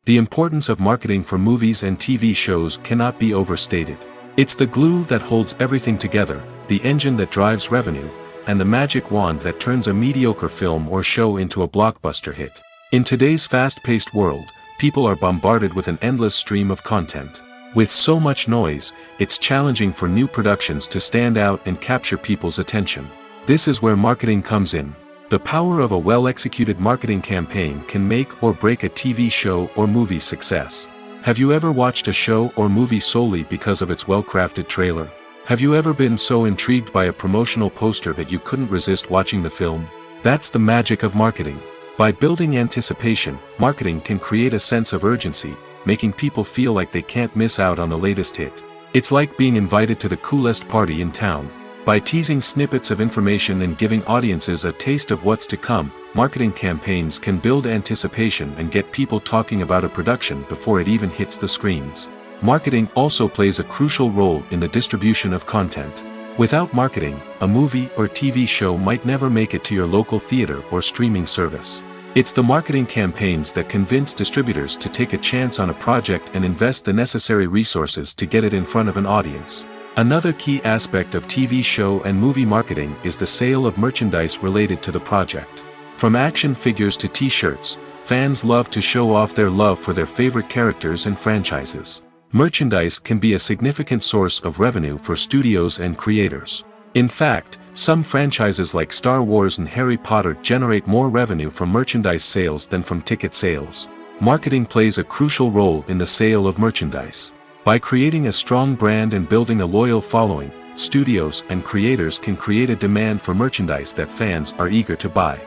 The importance of marketing for movies and TV shows cannot be overstated. It's the glue that holds everything together, the engine that drives revenue, and the magic wand that turns a mediocre film or show into a blockbuster hit. In today's fast-paced world, people are bombarded with an endless stream of content. With so much noise, it's challenging for new productions to stand out and capture people's attention. This is where marketing comes in. The power of a well-executed marketing campaign can make or break a TV show or movie's success. Have you ever watched a show or movie solely because of its well-crafted trailer? Have you ever been so intrigued by a promotional poster that you couldn't resist watching the film? That's the magic of marketing. By building anticipation, marketing can create a sense of urgency, making people feel like they can't miss out on the latest hit. It's like being invited to the coolest party in town. By teasing snippets of information and giving audiences a taste of what's to come, marketing campaigns can build anticipation and get people talking about a production before it even hits the screens. Marketing also plays a crucial role in the distribution of content. Without marketing, a movie or TV show might never make it to your local theater or streaming service. It's the marketing campaigns that convince distributors to take a chance on a project and invest the necessary resources to get it in front of an audience. Another key aspect of TV show and movie marketing is the sale of merchandise related to the project. From action figures to t-shirts, fans love to show off their love for their favorite characters and franchises. Merchandise can be a significant source of revenue for studios and creators. In fact, some franchises like Star Wars and Harry Potter generate more revenue from merchandise sales than from ticket sales. Marketing plays a crucial role in the sale of merchandise. By creating a strong brand and building a loyal following, studios and creators can create a demand for merchandise that fans are eager to buy.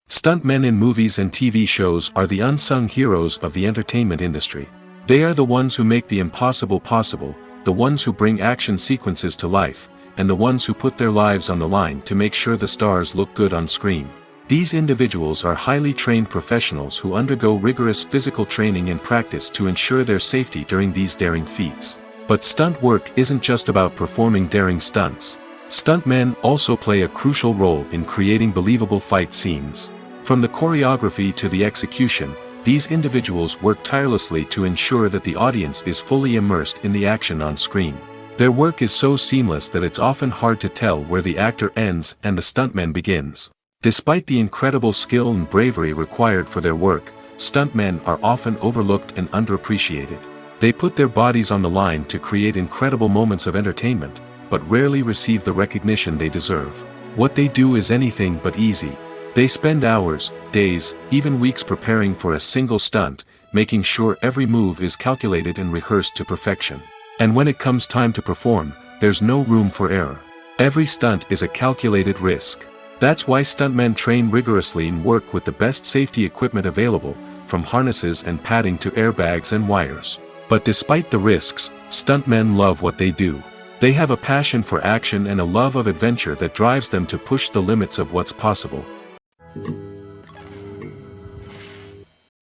Stuntmen in movies and TV shows are the unsung heroes of the entertainment industry. They are the ones who make the impossible possible, the ones who bring action sequences to life, and the ones who put their lives on the line to make sure the stars look good on screen. These individuals are highly trained professionals who undergo rigorous physical training and practice to ensure their safety during these daring feats. But stunt work isn't just about performing daring stunts. Stuntmen also play a crucial role in creating believable fight scenes. From the choreography to the execution, these individuals work tirelessly to ensure that the audience is fully immersed in the action on screen. Their work is so seamless that it's often hard to tell where the actor ends and the stuntman begins. Despite the incredible skill and bravery required for their work, stuntmen are often overlooked and underappreciated. They put their bodies on the line to create incredible moments of entertainment, but rarely receive the recognition they deserve. What they do is anything but easy. They spend hours, days, even weeks preparing for a single stunt, making sure every move is calculated and rehearsed to perfection. And when it comes time to perform, there's no room for error. Every stunt is a calculated risk. That's why stuntmen train rigorously and work with the best safety equipment available, from harnesses and padding to airbags and wires. But despite the risks, stuntmen love what they do. They have a passion for action and a love of adventure that drives them to push the limits of what's possible.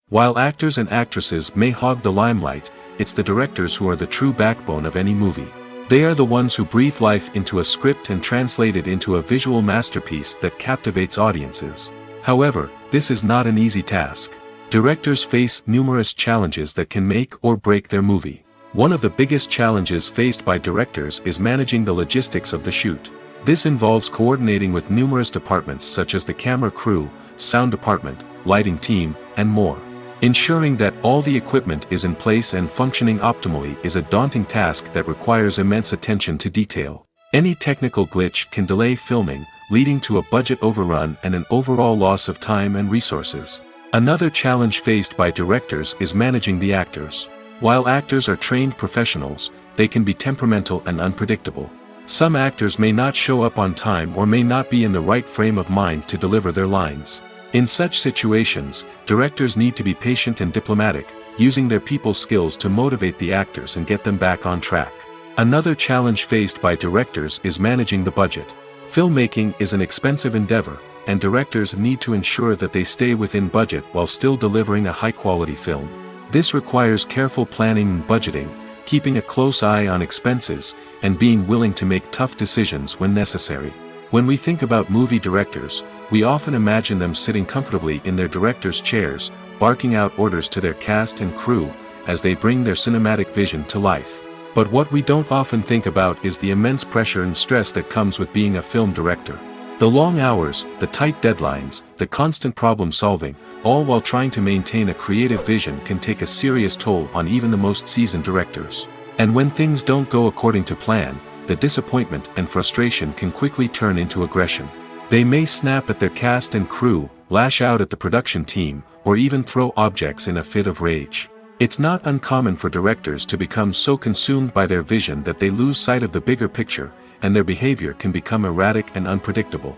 While actors and actresses may hog the limelight, it's the directors who are the true backbone of any movie. They are the ones who breathe life into a script and translate it into a visual masterpiece that captivates audiences. However, this is not an easy task. Directors face numerous challenges that can make or break their movie. One of the biggest challenges faced by directors is managing the logistics of the shoot. This involves coordinating with numerous departments such as the camera crew, sound department, lighting team, and more. Ensuring that all the equipment is in place and functioning optimally is a daunting task that requires immense attention to detail. Any technical glitch can delay filming, leading to a budget overrun and an overall loss of time and resources. Another challenge faced by directors is managing the actors. While actors are trained professionals, they can be temperamental and unpredictable. Some actors may not show up on time or may not be in the right frame of mind to deliver their lines. In such situations, directors need to be patient and diplomatic, using their people skills to motivate the actors and get them back on track. Another challenge faced by directors is managing the budget. Filmmaking is an expensive endeavor, and directors need to ensure that they stay within budget while still delivering a high-quality film. This requires careful planning and budgeting, keeping a close eye on expenses, and being willing to make tough decisions when necessary. When we think about movie directors, we often imagine them sitting comfortably in their director's chairs, barking out orders to their cast and crew, as they bring their cinematic vision to life. But what we don't often think about is the immense pressure and stress that comes with being a film director. The long hours, the tight deadlines, the constant problem solving, all while trying to maintain a creative vision can take a serious toll on even the most seasoned directors. And when things don't go according to plan, the disappointment and frustration can quickly turn into aggression. They may snap at their cast and crew, lash out at the production team, or even throw objects in a fit of rage. It's not uncommon for directors to become so consumed by their vision that they lose sight of the bigger picture, and their behavior can become erratic and unpredictable.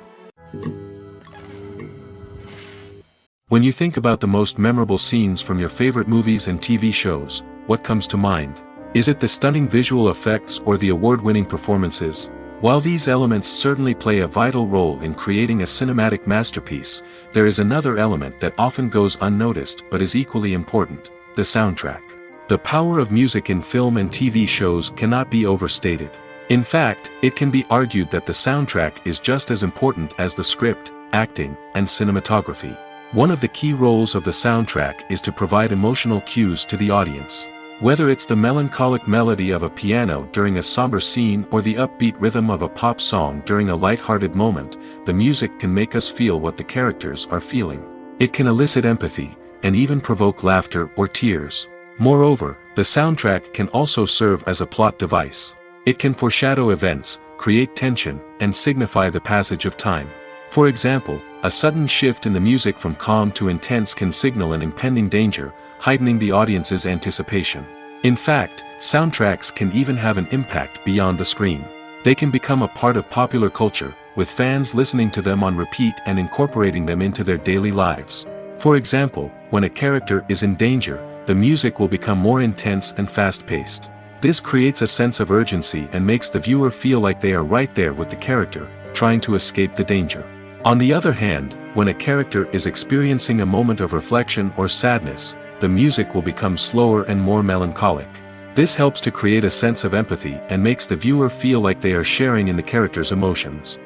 When you think about the most memorable scenes from your favorite movies and TV shows, what comes to mind? Is it the stunning visual effects or the award-winning performances? While these elements certainly play a vital role in creating a cinematic masterpiece, there is another element that often goes unnoticed but is equally important: the soundtrack. The power of music in film and TV shows cannot be overstated. In fact, it can be argued that the soundtrack is just as important as the script, acting, and cinematography. One of the key roles of the soundtrack is to provide emotional cues to the audience. Whether it's the melancholic melody of a piano during a somber scene or the upbeat rhythm of a pop song during a light-hearted moment, the music can make us feel what the characters are feeling. It can elicit empathy, and even provoke laughter or tears. Moreover, the soundtrack can also serve as a plot device. It can foreshadow events, create tension, and signify the passage of time. For example, a sudden shift in the music from calm to intense can signal an impending danger, heightening the audience's anticipation. In fact, soundtracks can even have an impact beyond the screen. They can become a part of popular culture, with fans listening to them on repeat and incorporating them into their daily lives. For example, when a character is in danger, the music will become more intense and fast-paced. This creates a sense of urgency and makes the viewer feel like they are right there with the character, trying to escape the danger. On the other hand, when a character is experiencing a moment of reflection or sadness, the music will become slower and more melancholic. This helps to create a sense of empathy and makes the viewer feel like they are sharing in the character's emotions.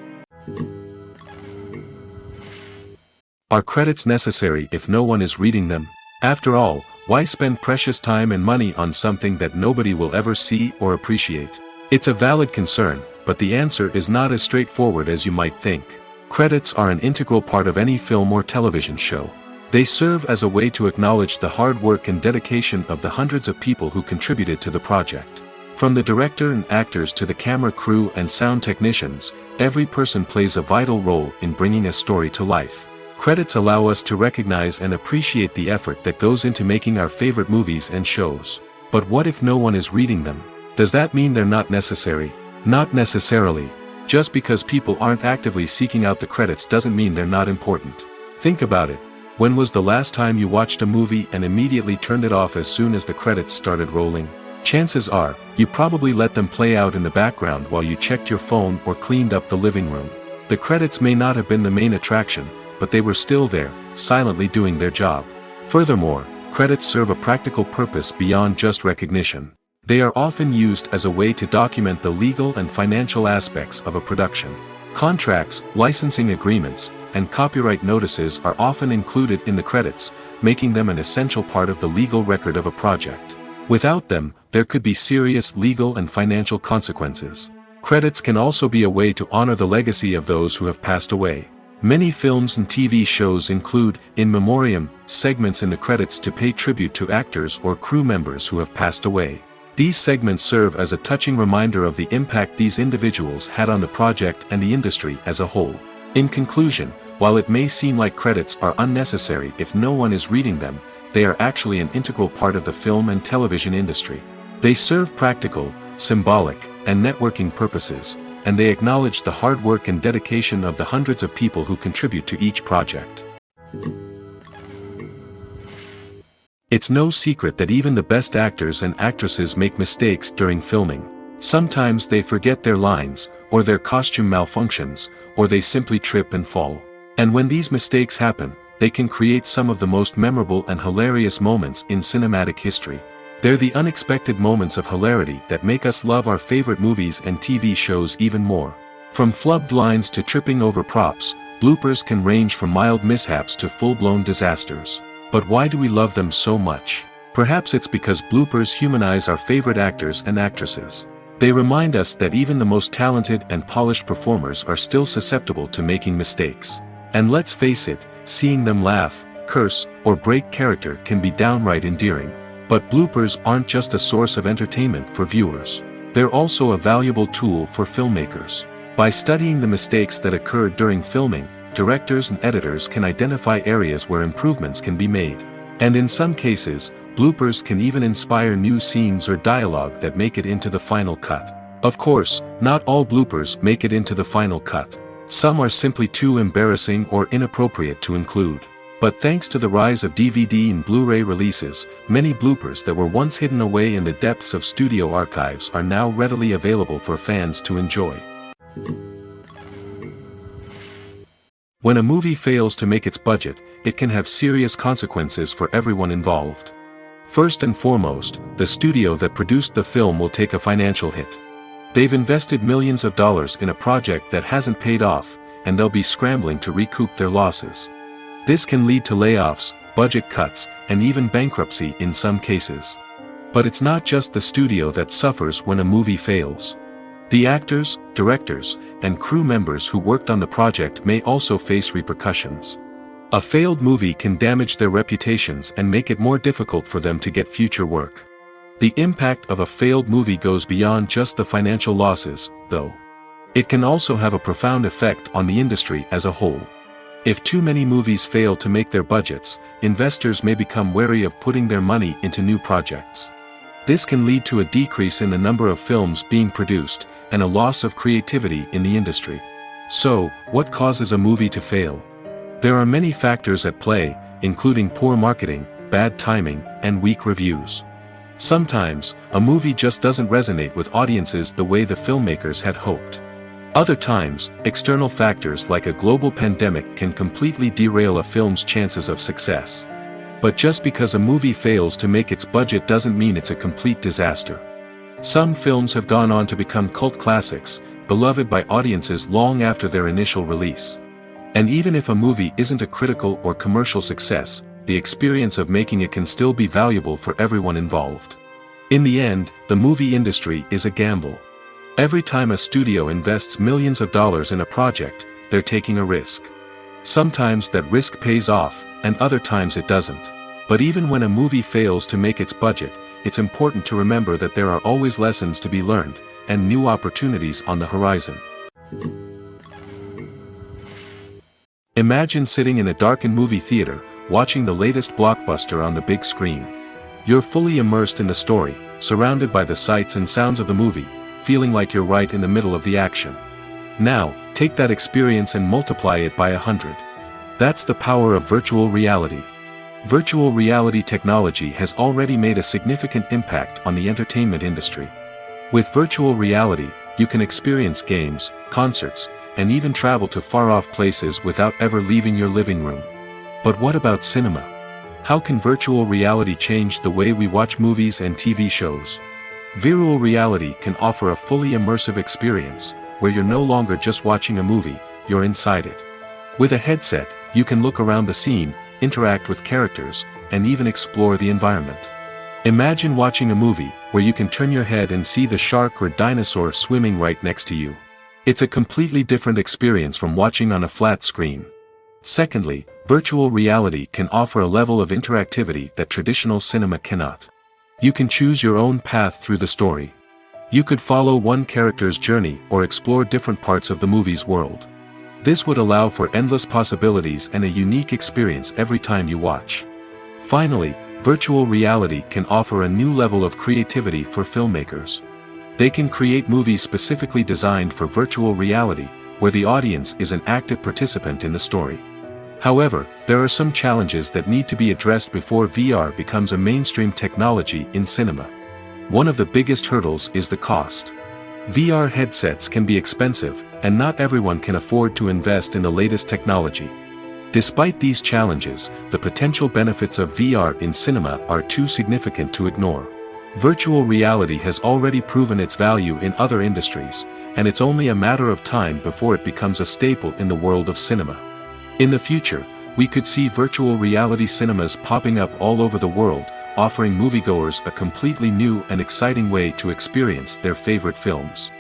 Are credits necessary if no one is reading them? After all, why spend precious time and money on something that nobody will ever see or appreciate? It's a valid concern, but the answer is not as straightforward as you might think. Credits are an integral part of any film or television show. They serve as a way to acknowledge the hard work and dedication of the hundreds of people who contributed to the project. From the director and actors to the camera crew and sound technicians, every person plays a vital role in bringing a story to life. Credits allow us to recognize and appreciate the effort that goes into making our favorite movies and shows. But what if no one is reading them? Does that mean they're not necessary? Not necessarily. Just because people aren't actively seeking out the credits doesn't mean they're not important. Think about it. When was the last time you watched a movie and immediately turned it off as soon as the credits started rolling? Chances are, you probably let them play out in the background while you checked your phone or cleaned up the living room. The credits may not have been the main attraction, but they were still there, silently doing their job. Furthermore, credits serve a practical purpose beyond just recognition. They are often used as a way to document the legal and financial aspects of a production. Contracts, licensing agreements, and copyright notices are often included in the credits, making them an essential part of the legal record of a project. Without them, there could be serious legal and financial consequences. Credits can also be a way to honor the legacy of those who have passed away. Many films and TV shows include in memoriam segments in the credits to pay tribute to actors or crew members who have passed away. These segments serve as a touching reminder of the impact these individuals had on the project and the industry as a whole. In conclusion, while it may seem like credits are unnecessary if no one is reading them, they are actually an integral part of the film and television industry. They serve practical, symbolic, and networking purposes, and they acknowledge the hard work and dedication of the hundreds of people who contribute to each project. It's no secret that even the best actors and actresses make mistakes during filming. Sometimes they forget their lines, or their costume malfunctions, or they simply trip and fall. And when these mistakes happen, they can create some of the most memorable and hilarious moments in cinematic history. They're the unexpected moments of hilarity that make us love our favorite movies and TV shows even more. From flubbed lines to tripping over props, bloopers can range from mild mishaps to full-blown disasters. But why do we love them so much? Perhaps it's because bloopers humanize our favorite actors and actresses. They remind us that even the most talented and polished performers are still susceptible to making mistakes. And let's face it, seeing them laugh, curse, or break character can be downright endearing. But bloopers aren't just a source of entertainment for viewers. They're also a valuable tool for filmmakers. By studying the mistakes that occurred during filming, directors and editors can identify areas where improvements can be made. And in some cases, bloopers can even inspire new scenes or dialogue that make it into the final cut. Of course, not all bloopers make it into the final cut. Some are simply too embarrassing or inappropriate to include. But thanks to the rise of DVD and Blu-ray releases, many bloopers that were once hidden away in the depths of studio archives are now readily available for fans to enjoy. When a movie fails to make its budget, it can have serious consequences for everyone involved. First and foremost, the studio that produced the film will take a financial hit. They've invested millions of dollars in a project that hasn't paid off, and they'll be scrambling to recoup their losses. This can lead to layoffs, budget cuts, and even bankruptcy in some cases. But it's not just the studio that suffers when a movie fails. The actors, directors, and crew members who worked on the project may also face repercussions. A failed movie can damage their reputations and make it more difficult for them to get future work. The impact of a failed movie goes beyond just the financial losses, though. It can also have a profound effect on the industry as a whole. If too many movies fail to make their budgets, investors may become wary of putting their money into new projects. This can lead to a decrease in the number of films being produced, and a loss of creativity in the industry. So, what causes a movie to fail? There are many factors at play, including poor marketing, bad timing, and weak reviews. Sometimes, a movie just doesn't resonate with audiences the way the filmmakers had hoped. Other times, external factors like a global pandemic can completely derail a film's chances of success. But just because a movie fails to make its budget doesn't mean it's a complete disaster. Some films have gone on to become cult classics, beloved by audiences long after their initial release. And even if a movie isn't a critical or commercial success, the experience of making it can still be valuable for everyone involved. In the end, the movie industry is a gamble. Every time a studio invests millions of dollars in a project, they're taking a risk. Sometimes that risk pays off, and other times it doesn't. But even when a movie fails to make its budget, it's important to remember that there are always lessons to be learned, and new opportunities on the horizon. Imagine sitting in a darkened movie theater, watching the latest blockbuster on the big screen. You're fully immersed in the story, surrounded by the sights and sounds of the movie, feeling like you're right in the middle of the action. Now, take that experience and multiply it by 100. That's the power of virtual reality. Virtual reality technology has already made a significant impact on the entertainment industry. With virtual reality, you can experience games, concerts, and even travel to far-off places without ever leaving your living room. But what about cinema? How can virtual reality change the way we watch movies and TV shows? Virtual reality can offer a fully immersive experience, where you're no longer just watching a movie, you're inside it. With a headset, you can look around the scene, interact with characters, and even explore the environment. Imagine watching a movie, where you can turn your head and see the shark or dinosaur swimming right next to you. It's a completely different experience from watching on a flat screen. Secondly, virtual reality can offer a level of interactivity that traditional cinema cannot. You can choose your own path through the story. You could follow one character's journey or explore different parts of the movie's world. This would allow for endless possibilities and a unique experience every time you watch. Finally, virtual reality can offer a new level of creativity for filmmakers. They can create movies specifically designed for virtual reality, where the audience is an active participant in the story. However, there are some challenges that need to be addressed before VR becomes a mainstream technology in cinema. One of the biggest hurdles is the cost. VR headsets can be expensive, and not everyone can afford to invest in the latest technology. Despite these challenges, the potential benefits of VR in cinema are too significant to ignore. Virtual reality has already proven its value in other industries, and it's only a matter of time before it becomes a staple in the world of cinema. In the future, we could see virtual reality cinemas popping up all over the world, offering moviegoers a completely new and exciting way to experience their favorite films.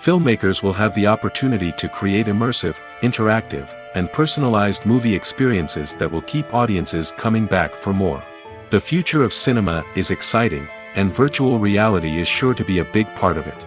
Filmmakers will have the opportunity to create immersive, interactive, and personalized movie experiences that will keep audiences coming back for more. The future of cinema is exciting, and virtual reality is sure to be a big part of it.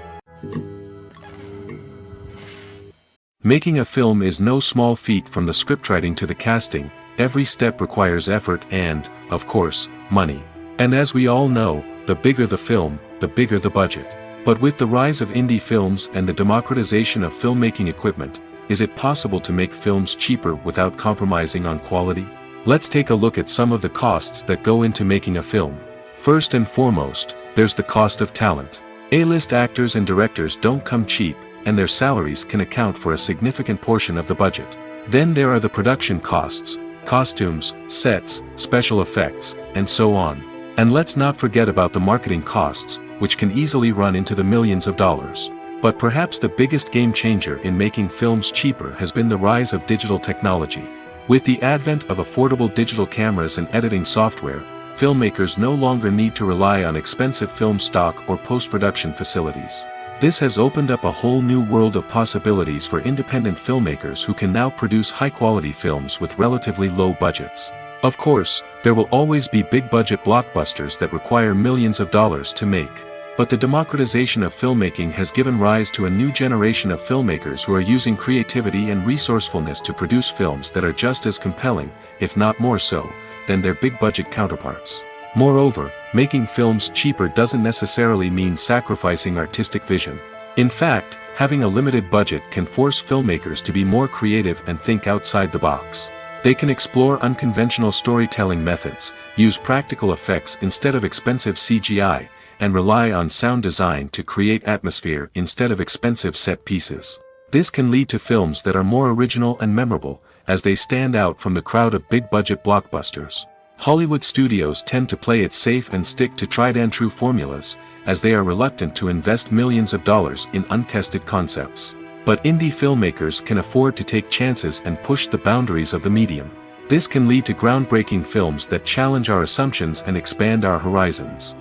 Making a film is no small feat. From the scriptwriting to the casting, every step requires effort and, of course, money. And as we all know, the bigger the film, the bigger the budget. But with the rise of indie films and the democratization of filmmaking equipment, is it possible to make films cheaper without compromising on quality? Let's take a look at some of the costs that go into making a film. First and foremost, there's the cost of talent. A-list actors and directors don't come cheap, and their salaries can account for a significant portion of the budget. Then there are the production costs, costumes, sets, special effects, and so on. And let's not forget about the marketing costs, which can easily run into the millions of dollars. But perhaps the biggest game changer in making films cheaper has been the rise of digital technology. With the advent of affordable digital cameras and editing software, filmmakers no longer need to rely on expensive film stock or post-production facilities. This has opened up a whole new world of possibilities for independent filmmakers who can now produce high-quality films with relatively low budgets. Of course, there will always be big-budget blockbusters that require millions of dollars to make. But the democratization of filmmaking has given rise to a new generation of filmmakers who are using creativity and resourcefulness to produce films that are just as compelling, if not more so, than their big-budget counterparts. Moreover, making films cheaper doesn't necessarily mean sacrificing artistic vision. In fact, having a limited budget can force filmmakers to be more creative and think outside the box. They can explore unconventional storytelling methods, use practical effects instead of expensive CGI, and rely on sound design to create atmosphere instead of expensive set pieces. This can lead to films that are more original and memorable, as they stand out from the crowd of big-budget blockbusters. Hollywood studios tend to play it safe and stick to tried-and-true formulas, as they are reluctant to invest millions of dollars in untested concepts. But indie filmmakers can afford to take chances and push the boundaries of the medium. This can lead to groundbreaking films that challenge our assumptions and expand our horizons.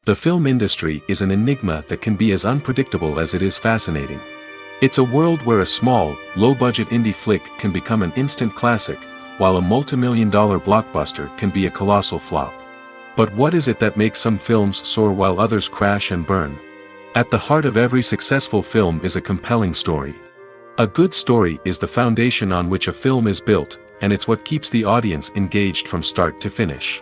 The film industry is an enigma that can be as unpredictable as it is fascinating. It's a world where a small, low-budget indie flick can become an instant classic, while a multi-million-dollar blockbuster can be a colossal flop. But what is it that makes some films soar while others crash and burn? At the heart of every successful film is a compelling story. A good story is the foundation on which a film is built, and it's what keeps the audience engaged from start to finish.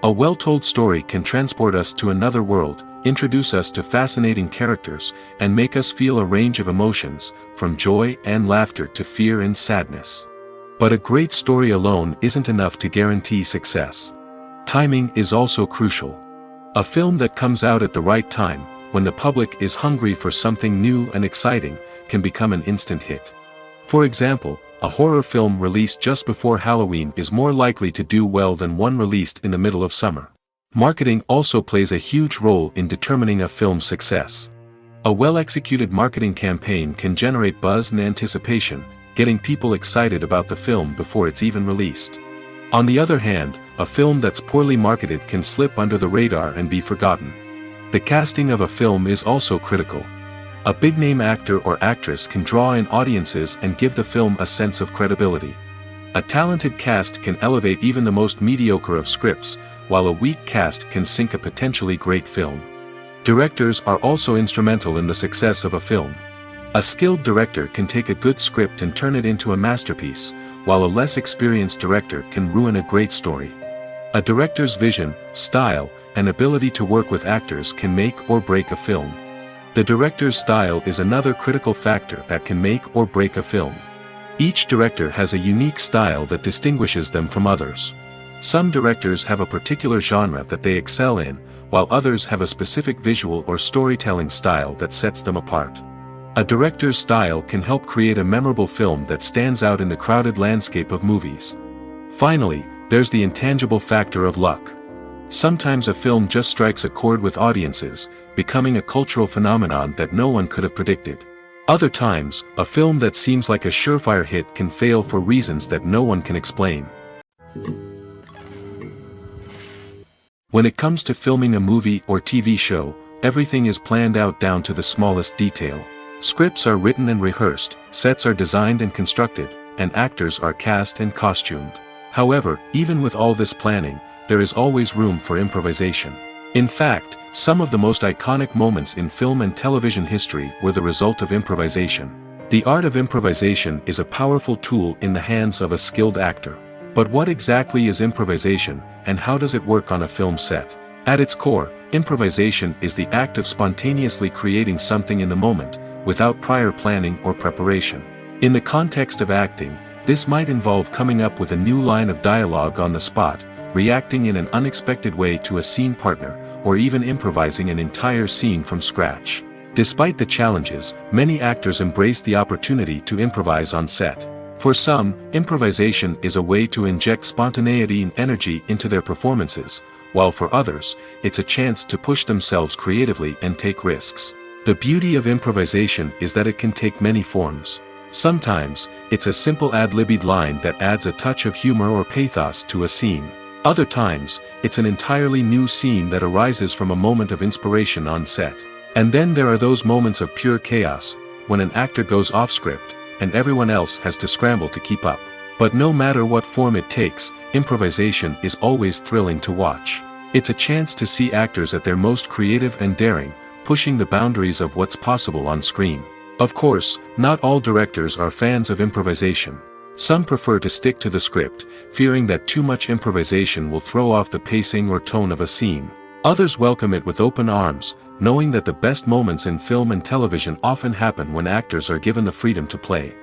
A well-told story can transport us to another world, introduce us to fascinating characters, and make us feel a range of emotions, from joy and laughter to fear and sadness. But a great story alone isn't enough to guarantee success. Timing is also crucial. A film that comes out at the right time, when the public is hungry for something new and exciting, can become an instant hit. For example, a horror film released just before Halloween is more likely to do well than one released in the middle of summer. Marketing also plays a huge role in determining a film's success. A well-executed marketing campaign can generate buzz and anticipation, getting people excited about the film before it's even released. On the other hand, a film that's poorly marketed can slip under the radar and be forgotten. The casting of a film is also critical. A big-name actor or actress can draw in audiences and give the film a sense of credibility. A talented cast can elevate even the most mediocre of scripts, while a weak cast can sink a potentially great film. Directors are also instrumental in the success of a film. A skilled director can take a good script and turn it into a masterpiece, while a less experienced director can ruin a great story. A director's vision, style, and ability to work with actors can make or break a film. The director's style is another critical factor that can make or break a film. Each director has a unique style that distinguishes them from others. Some directors have a particular genre that they excel in, while others have a specific visual or storytelling style that sets them apart. A director's style can help create a memorable film that stands out in the crowded landscape of movies. Finally, there's the intangible factor of luck. Sometimes a film just strikes a chord with audiences, becoming a cultural phenomenon that no one could have predicted. Other times, a film that seems like a surefire hit can fail for reasons that no one can explain. When it comes to filming a movie or TV show, everything is planned out down to the smallest detail. Scripts are written and rehearsed, sets are designed and constructed, and actors are cast and costumed. However, even with all this planning, there is always room for improvisation. In fact, some of the most iconic moments in film and television history were the result of improvisation. The art of improvisation is a powerful tool in the hands of a skilled actor. But what exactly is improvisation, and how does it work on a film set? At its core, improvisation is the act of spontaneously creating something in the moment, without prior planning or preparation. In the context of acting, this might involve coming up with a new line of dialogue on the spot, reacting in an unexpected way to a scene partner, or even improvising an entire scene from scratch. Despite the challenges, many actors embrace the opportunity to improvise on set. For some, improvisation is a way to inject spontaneity and energy into their performances, while for others, it's a chance to push themselves creatively and take risks. The beauty of improvisation is that it can take many forms. Sometimes, it's a simple ad-libbed line that adds a touch of humor or pathos to a scene. Other times, it's an entirely new scene that arises from a moment of inspiration on set. And then there are those moments of pure chaos, when an actor goes off script, and everyone else has to scramble to keep up. But no matter what form it takes, improvisation is always thrilling to watch. It's a chance to see actors at their most creative and daring, pushing the boundaries of what's possible on screen. Of course, not all directors are fans of improvisation. Some prefer to stick to the script, fearing that too much improvisation will throw off the pacing or tone of a scene. Others welcome it with open arms, knowing that the best moments in film and television often happen when actors are given the freedom to play.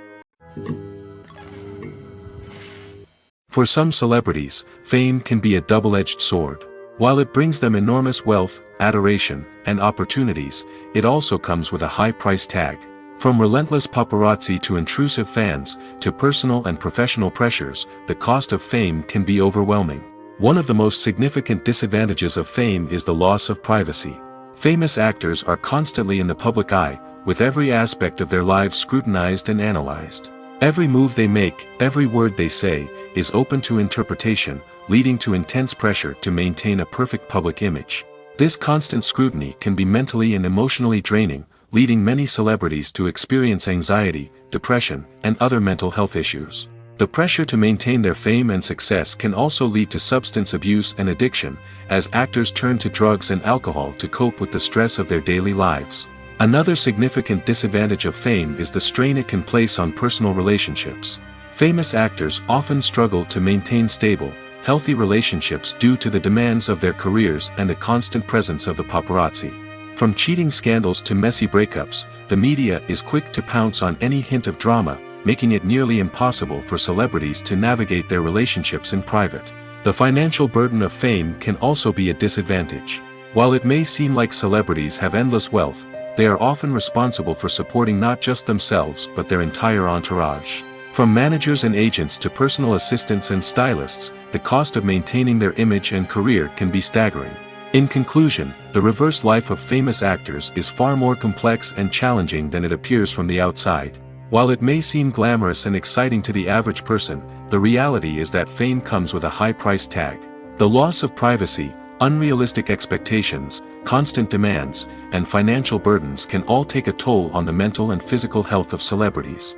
For some celebrities, fame can be a double-edged sword. While it brings them enormous wealth, adoration, and opportunities, it also comes with a high price tag. From relentless paparazzi to intrusive fans, to personal and professional pressures, the cost of fame can be overwhelming. One of the most significant disadvantages of fame is the loss of privacy. Famous actors are constantly in the public eye, with every aspect of their lives scrutinized and analyzed. Every move they make, every word they say, is open to interpretation, leading to intense pressure to maintain a perfect public image. This constant scrutiny can be mentally and emotionally draining, leading many celebrities to experience anxiety, depression, and other mental health issues. The pressure to maintain their fame and success can also lead to substance abuse and addiction, as actors turn to drugs and alcohol to cope with the stress of their daily lives. Another significant disadvantage of fame is the strain it can place on personal relationships. Famous actors often struggle to maintain stable, healthy relationships due to the demands of their careers and the constant presence of the paparazzi. From cheating scandals to messy breakups, the media is quick to pounce on any hint of drama, making it nearly impossible for celebrities to navigate their relationships in private. The financial burden of fame can also be a disadvantage. While it may seem like celebrities have endless wealth, they are often responsible for supporting not just themselves but their entire entourage. From managers and agents to personal assistants and stylists, the cost of maintaining their image and career can be staggering. In conclusion, the reverse life of famous actors is far more complex and challenging than it appears from the outside. While it may seem glamorous and exciting to the average person, the reality is that fame comes with a high price tag. The loss of privacy, unrealistic expectations, constant demands, and financial burdens can all take a toll on the mental and physical health of celebrities.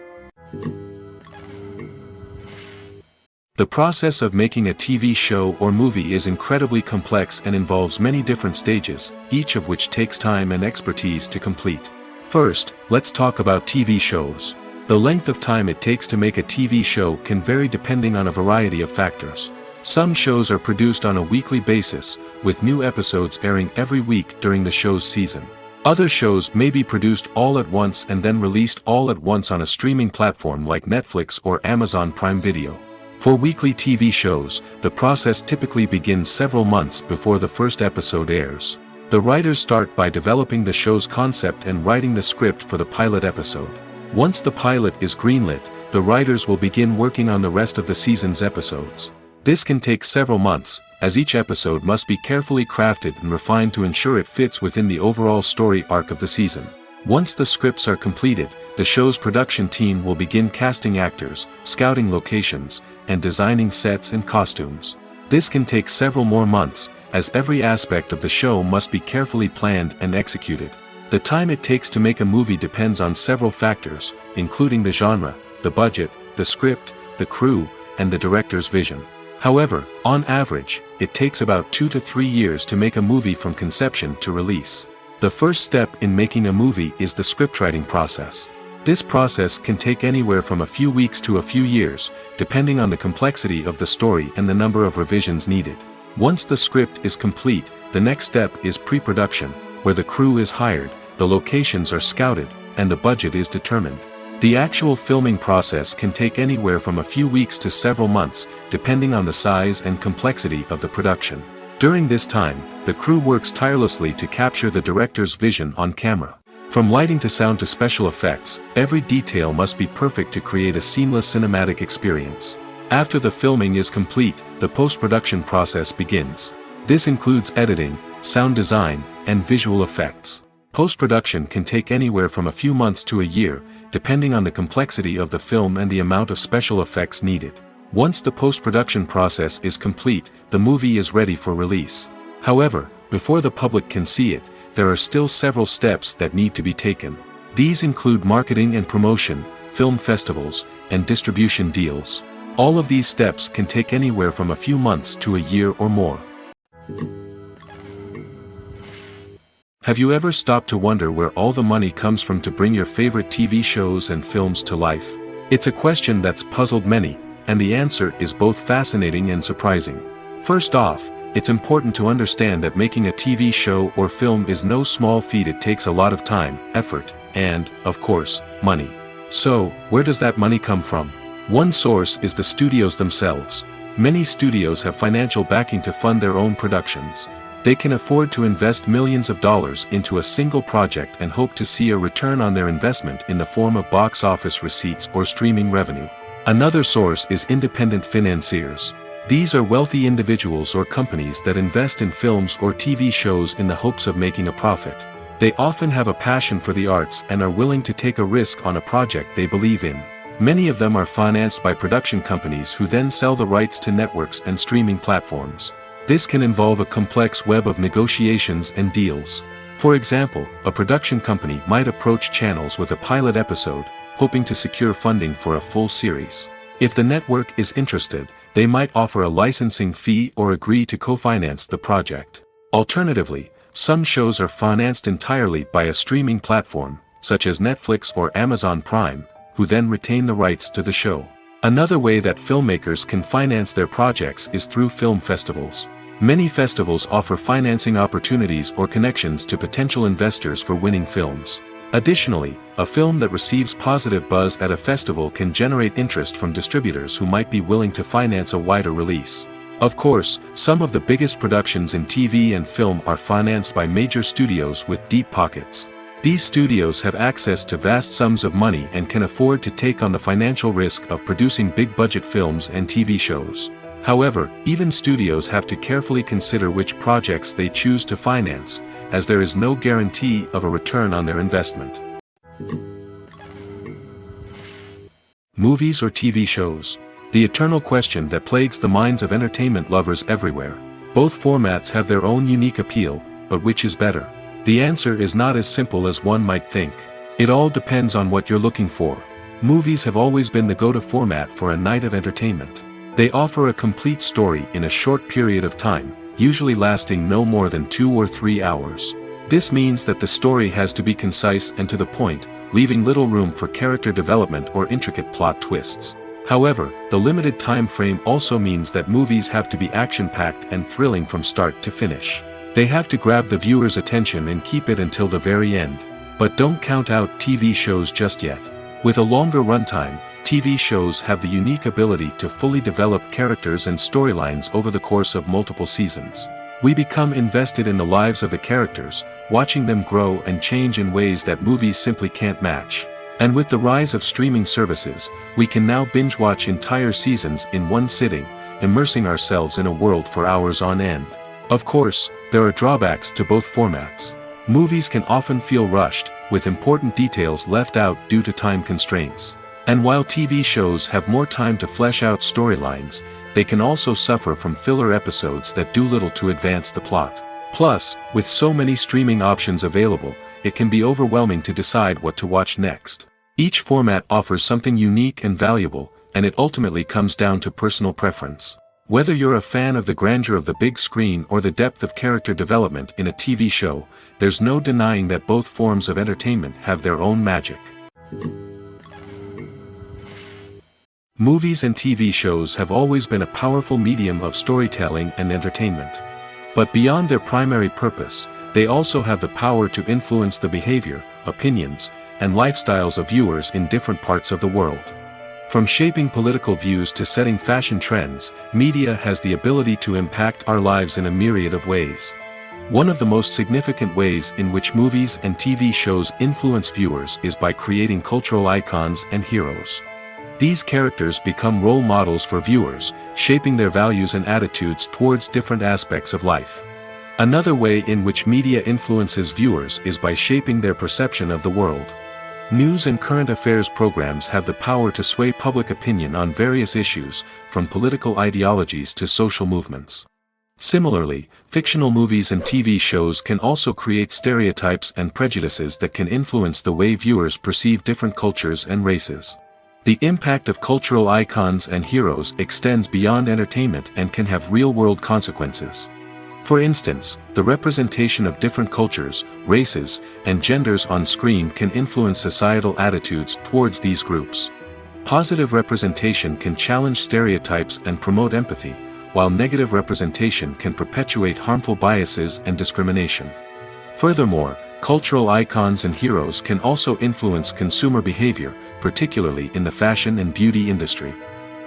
The process of making a TV show or movie is incredibly complex and involves many different stages, each of which takes time and expertise to complete. First, let's talk about TV shows. The length of time it takes to make a TV show can vary depending on a variety of factors. Some shows are produced on a weekly basis, with new episodes airing every week during the show's season. Other shows may be produced all at once and then released all at once on a streaming platform like Netflix or Amazon Prime Video. For weekly TV shows, the process typically begins several months before the first episode airs. The writers start by developing the show's concept and writing the script for the pilot episode. Once the pilot is greenlit, the writers will begin working on the rest of the season's episodes. This can take several months, as each episode must be carefully crafted and refined to ensure it fits within the overall story arc of the season. Once the scripts are completed, the show's production team will begin casting actors, scouting locations, and designing sets and costumes. This can take several more months, as every aspect of the show must be carefully planned and executed. The time it takes to make a movie depends on several factors, including the genre, the budget, the script, the crew, and the director's vision. However, on average, it takes about 2 to 3 years to make a movie from conception to release. The first step in making a movie is the scriptwriting process. This process can take anywhere from a few weeks to a few years, depending on the complexity of the story and the number of revisions needed. Once the script is complete, the next step is pre-production, where the crew is hired, the locations are scouted, and the budget is determined. The actual filming process can take anywhere from a few weeks to several months, depending on the size and complexity of the production. During this time, the crew works tirelessly to capture the director's vision on camera. From lighting to sound to special effects, every detail must be perfect to create a seamless cinematic experience. After the filming is complete, the post-production process begins. This includes editing, sound design, and visual effects. Post-production can take anywhere from a few months to a year, depending on the complexity of the film and the amount of special effects needed. Once the post-production process is complete, the movie is ready for release. However, before the public can see it, there are still several steps that need to be taken. These include marketing and promotion, film festivals, and distribution deals. All of these steps can take anywhere from a few months to a year or more. Have you ever stopped to wonder where all the money comes from to bring your favorite TV shows and films to life? It's a question that's puzzled many, and the answer is both fascinating and surprising. First off, it's important to understand that making a TV show or film is no small feat. It takes a lot of time, effort, and, of course, money. So, where does that money come from? One source is the studios themselves. Many studios have financial backing to fund their own productions. They can afford to invest millions of dollars into a single project and hope to see a return on their investment in the form of box office receipts or streaming revenue. Another source is independent financiers. These are wealthy individuals or companies that invest in films or TV shows in the hopes of making a profit. They often have a passion for the arts and are willing to take a risk on a project they believe in. Many of them are financed by production companies who then sell the rights to networks and streaming platforms. This can involve a complex web of negotiations and deals. For example, a production company might approach channels with a pilot episode, hoping to secure funding for a full series. If the network is interested, they might offer a licensing fee or agree to co-finance the project. Alternatively, some shows are financed entirely by a streaming platform, such as Netflix or Amazon Prime, who then retain the rights to the show. Another way that filmmakers can finance their projects is through film festivals. Many festivals offer financing opportunities or connections to potential investors for winning films. Additionally, a film that receives positive buzz at a festival can generate interest from distributors who might be willing to finance a wider release. Of course, some of the biggest productions in TV and film are financed by major studios with deep pockets. These studios have access to vast sums of money and can afford to take on the financial risk of producing big-budget films and TV shows. However, even studios have to carefully consider which projects they choose to finance, as there is no guarantee of a return on their investment. Movies or TV shows? The eternal question that plagues the minds of entertainment lovers everywhere. Both formats have their own unique appeal, but which is better? The answer is not as simple as one might think. It all depends on what you're looking for. Movies have always been the go-to format for a night of entertainment. They offer a complete story in a short period of time, usually lasting no more than 2 or 3 hours. This means that the story has to be concise and to the point, leaving little room for character development or intricate plot twists. However, the limited time frame also means that movies have to be action-packed and thrilling from start to finish. They have to grab the viewer's attention and keep it until the very end. But don't count out TV shows just yet. With a longer runtime, TV shows have the unique ability to fully develop characters and storylines over the course of multiple seasons. We become invested in the lives of the characters, watching them grow and change in ways that movies simply can't match. And with the rise of streaming services, we can now binge-watch entire seasons in one sitting, immersing ourselves in a world for hours on end. Of course, there are drawbacks to both formats. Movies can often feel rushed, with important details left out due to time constraints. And while TV shows have more time to flesh out storylines, they can also suffer from filler episodes that do little to advance the plot. Plus, with so many streaming options available, it can be overwhelming to decide what to watch next. Each format offers something unique and valuable, and it ultimately comes down to personal preference. Whether you're a fan of the grandeur of the big screen or the depth of character development in a TV show, there's no denying that both forms of entertainment have their own magic. Movies and TV shows have always been a powerful medium of storytelling and entertainment. But beyond their primary purpose, they also have the power to influence the behavior, opinions, and lifestyles of viewers in different parts of the world. From shaping political views to setting fashion trends, media has the ability to impact our lives in a myriad of ways. One of the most significant ways in which movies and TV shows influence viewers is by creating cultural icons and heroes. These characters become role models for viewers, shaping their values and attitudes towards different aspects of life. Another way in which media influences viewers is by shaping their perception of the world. News and current affairs programs have the power to sway public opinion on various issues, from political ideologies to social movements. Similarly, fictional movies and TV shows can also create stereotypes and prejudices that can influence the way viewers perceive different cultures and races. The impact of cultural icons and heroes extends beyond entertainment and can have real-world consequences. For instance, the representation of different cultures, races, and genders on screen can influence societal attitudes towards these groups. Positive representation can challenge stereotypes and promote empathy, while negative representation can perpetuate harmful biases and discrimination. Furthermore, cultural icons and heroes can also influence consumer behavior, particularly in the fashion and beauty industry.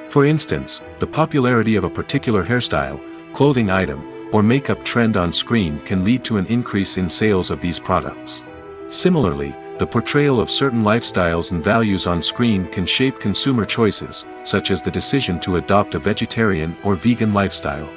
For instance, the popularity of a particular hairstyle, clothing item, or makeup trend on screen can lead to an increase in sales of these products. Similarly, the portrayal of certain lifestyles and values on screen can shape consumer choices, such as the decision to adopt a vegetarian or vegan lifestyle.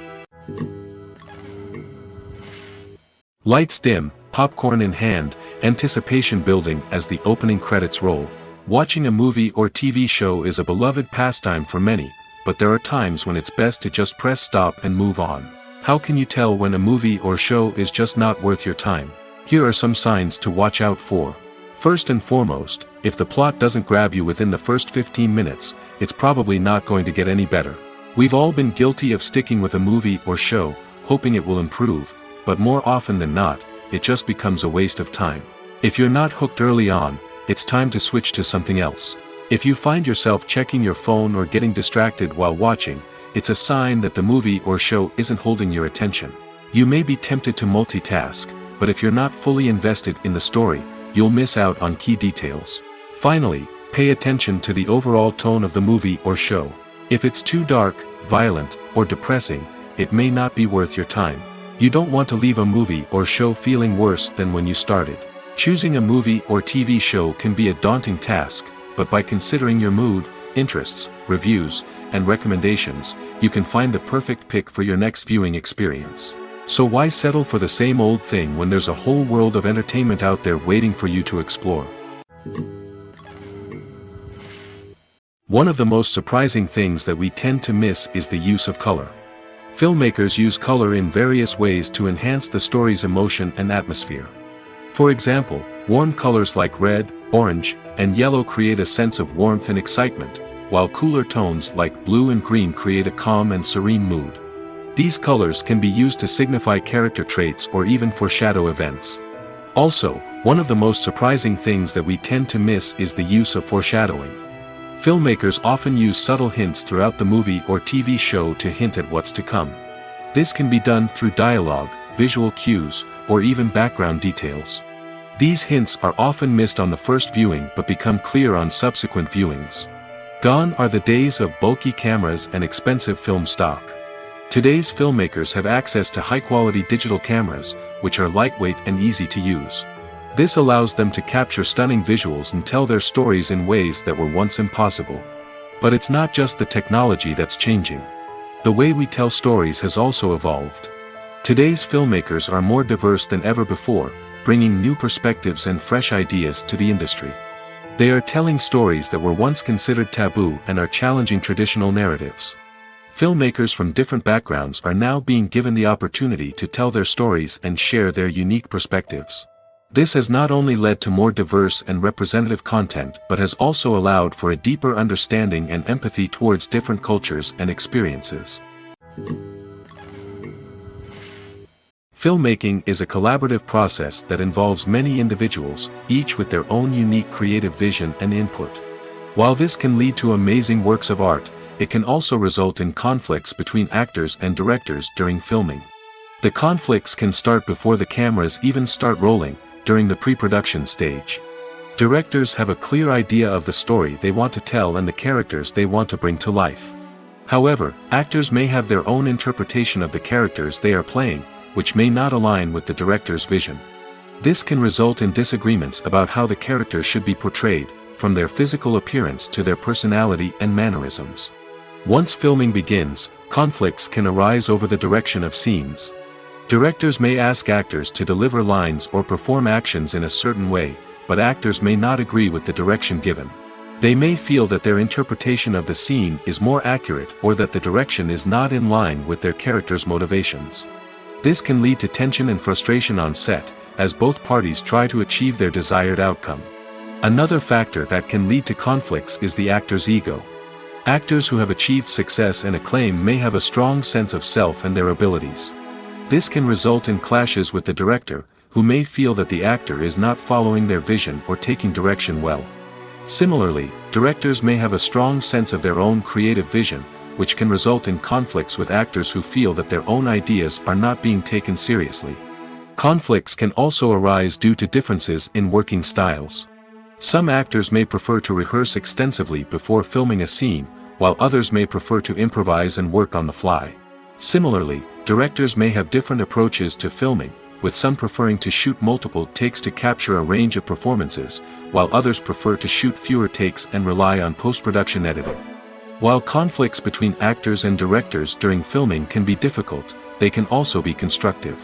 Lights dim, popcorn in hand, anticipation building as the opening credits roll. Watching a movie or TV show is a beloved pastime for many, but there are times when it's best to just press stop and move on. How can you tell when a movie or show is just not worth your time? Here are some signs to watch out for. First and foremost, if the plot doesn't grab you within the first 15 minutes, it's probably not going to get any better. We've all been guilty of sticking with a movie or show, hoping it will improve, but more often than not, it just becomes a waste of time. If you're not hooked early on, it's time to switch to something else. If you find yourself checking your phone or getting distracted while watching, it's a sign that the movie or show isn't holding your attention. You may be tempted to multitask, but if you're not fully invested in the story, you'll miss out on key details. Finally, pay attention to the overall tone of the movie or show. If it's too dark, violent, or depressing, it may not be worth your time. You don't want to leave a movie or show feeling worse than when you started. Choosing a movie or TV show can be a daunting task, but by considering your mood, interests, reviews, and recommendations, you can find the perfect pick for your next viewing experience. So why settle for the same old thing when there's a whole world of entertainment out there waiting for you to explore? One of the most surprising things that we tend to miss is the use of color. Filmmakers use color in various ways to enhance the story's emotion and atmosphere. For example, warm colors like red, orange, and yellow create a sense of warmth and excitement, while cooler tones like blue and green create a calm and serene mood. These colors can be used to signify character traits or even foreshadow events. Also, one of the most surprising things that we tend to miss is the use of foreshadowing. Filmmakers often use subtle hints throughout the movie or TV show to hint at what's to come. This can be done through dialogue, visual cues, or even background details. These hints are often missed on the first viewing but become clear on subsequent viewings. Gone are the days of bulky cameras and expensive film stock. Today's filmmakers have access to high-quality digital cameras, which are lightweight and easy to use. This allows them to capture stunning visuals and tell their stories in ways that were once impossible. But it's not just the technology that's changing. The way we tell stories has also evolved. Today's filmmakers are more diverse than ever before, bringing new perspectives and fresh ideas to the industry. They are telling stories that were once considered taboo and are challenging traditional narratives. Filmmakers from different backgrounds are now being given the opportunity to tell their stories and share their unique perspectives. This has not only led to more diverse and representative content but has also allowed for a deeper understanding and empathy towards different cultures and experiences. Filmmaking is a collaborative process that involves many individuals, each with their own unique creative vision and input. While this can lead to amazing works of art, it can also result in conflicts between actors and directors during filming. The conflicts can start before the cameras even start rolling, during the pre-production stage. Directors have a clear idea of the story they want to tell and the characters they want to bring to life. However, actors may have their own interpretation of the characters they are playing, which may not align with the director's vision. This can result in disagreements about how the characters should be portrayed, from their physical appearance to their personality and mannerisms. Once filming begins, conflicts can arise over the direction of scenes. Directors may ask actors to deliver lines or perform actions in a certain way, but actors may not agree with the direction given. They may feel that their interpretation of the scene is more accurate or that the direction is not in line with their character's motivations. This can lead to tension and frustration on set, as both parties try to achieve their desired outcome. Another factor that can lead to conflicts is the actor's ego. Actors who have achieved success and acclaim may have a strong sense of self and their abilities. This can result in clashes with the director, who may feel that the actor is not following their vision or taking direction well. Similarly, directors may have a strong sense of their own creative vision, which can result in conflicts with actors who feel that their own ideas are not being taken seriously. Conflicts can also arise due to differences in working styles. Some actors may prefer to rehearse extensively before filming a scene, while others may prefer to improvise and work on the fly. Similarly, directors may have different approaches to filming, with some preferring to shoot multiple takes to capture a range of performances, while others prefer to shoot fewer takes and rely on post-production editing. While conflicts between actors and directors during filming can be difficult, they can also be constructive.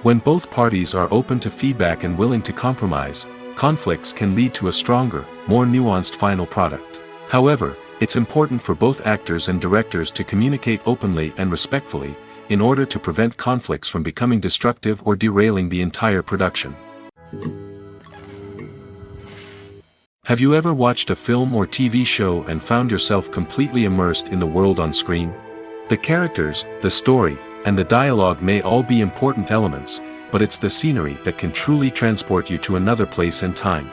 When both parties are open to feedback and willing to compromise, conflicts can lead to a stronger, more nuanced final product. However, it's important for both actors and directors to communicate openly and respectfully, in order to prevent conflicts from becoming destructive or derailing the entire production. Have you ever watched a film or TV show and found yourself completely immersed in the world on screen? The characters, the story, and the dialogue may all be important elements, but it's the scenery that can truly transport you to another place and time.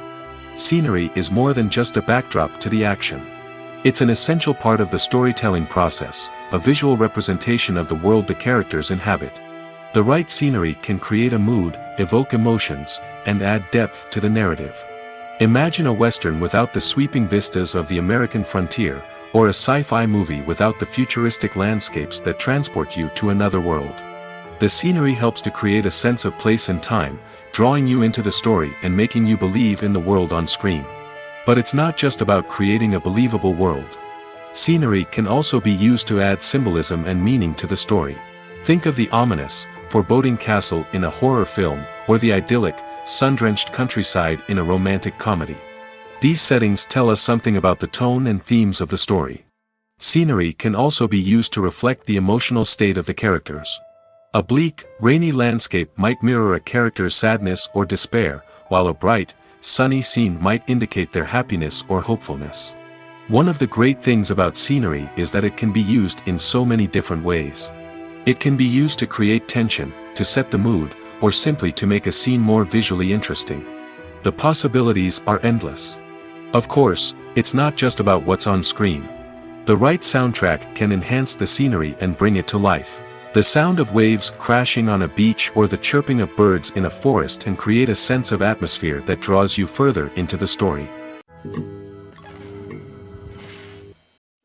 Scenery is more than just a backdrop to the action. It's an essential part of the storytelling process, a visual representation of the world the characters inhabit. The right scenery can create a mood, evoke emotions, and add depth to the narrative. Imagine a Western without the sweeping vistas of the American frontier, or a sci-fi movie without the futuristic landscapes that transport you to another world. The scenery helps to create a sense of place and time, drawing you into the story and making you believe in the world on screen. But it's not just about creating a believable world. Scenery can also be used to add symbolism and meaning to the story. Think of the ominous, foreboding castle in a horror film, or the idyllic, sun-drenched countryside in a romantic comedy. These settings tell us something about the tone and themes of the story. Scenery can also be used to reflect the emotional state of the characters. A bleak, rainy landscape might mirror a character's sadness or despair, while a bright, sunny scene might indicate their happiness or hopefulness. One of the great things about scenery is that it can be used in so many different ways. It can be used to create tension, to set the mood, or simply to make a scene more visually interesting. The possibilities are endless. Of course, It's not just about what's on screen. The right soundtrack can enhance the scenery and bring it to life. The sound of waves crashing on a beach or the chirping of birds in a forest can create a sense of atmosphere that draws you further into the story.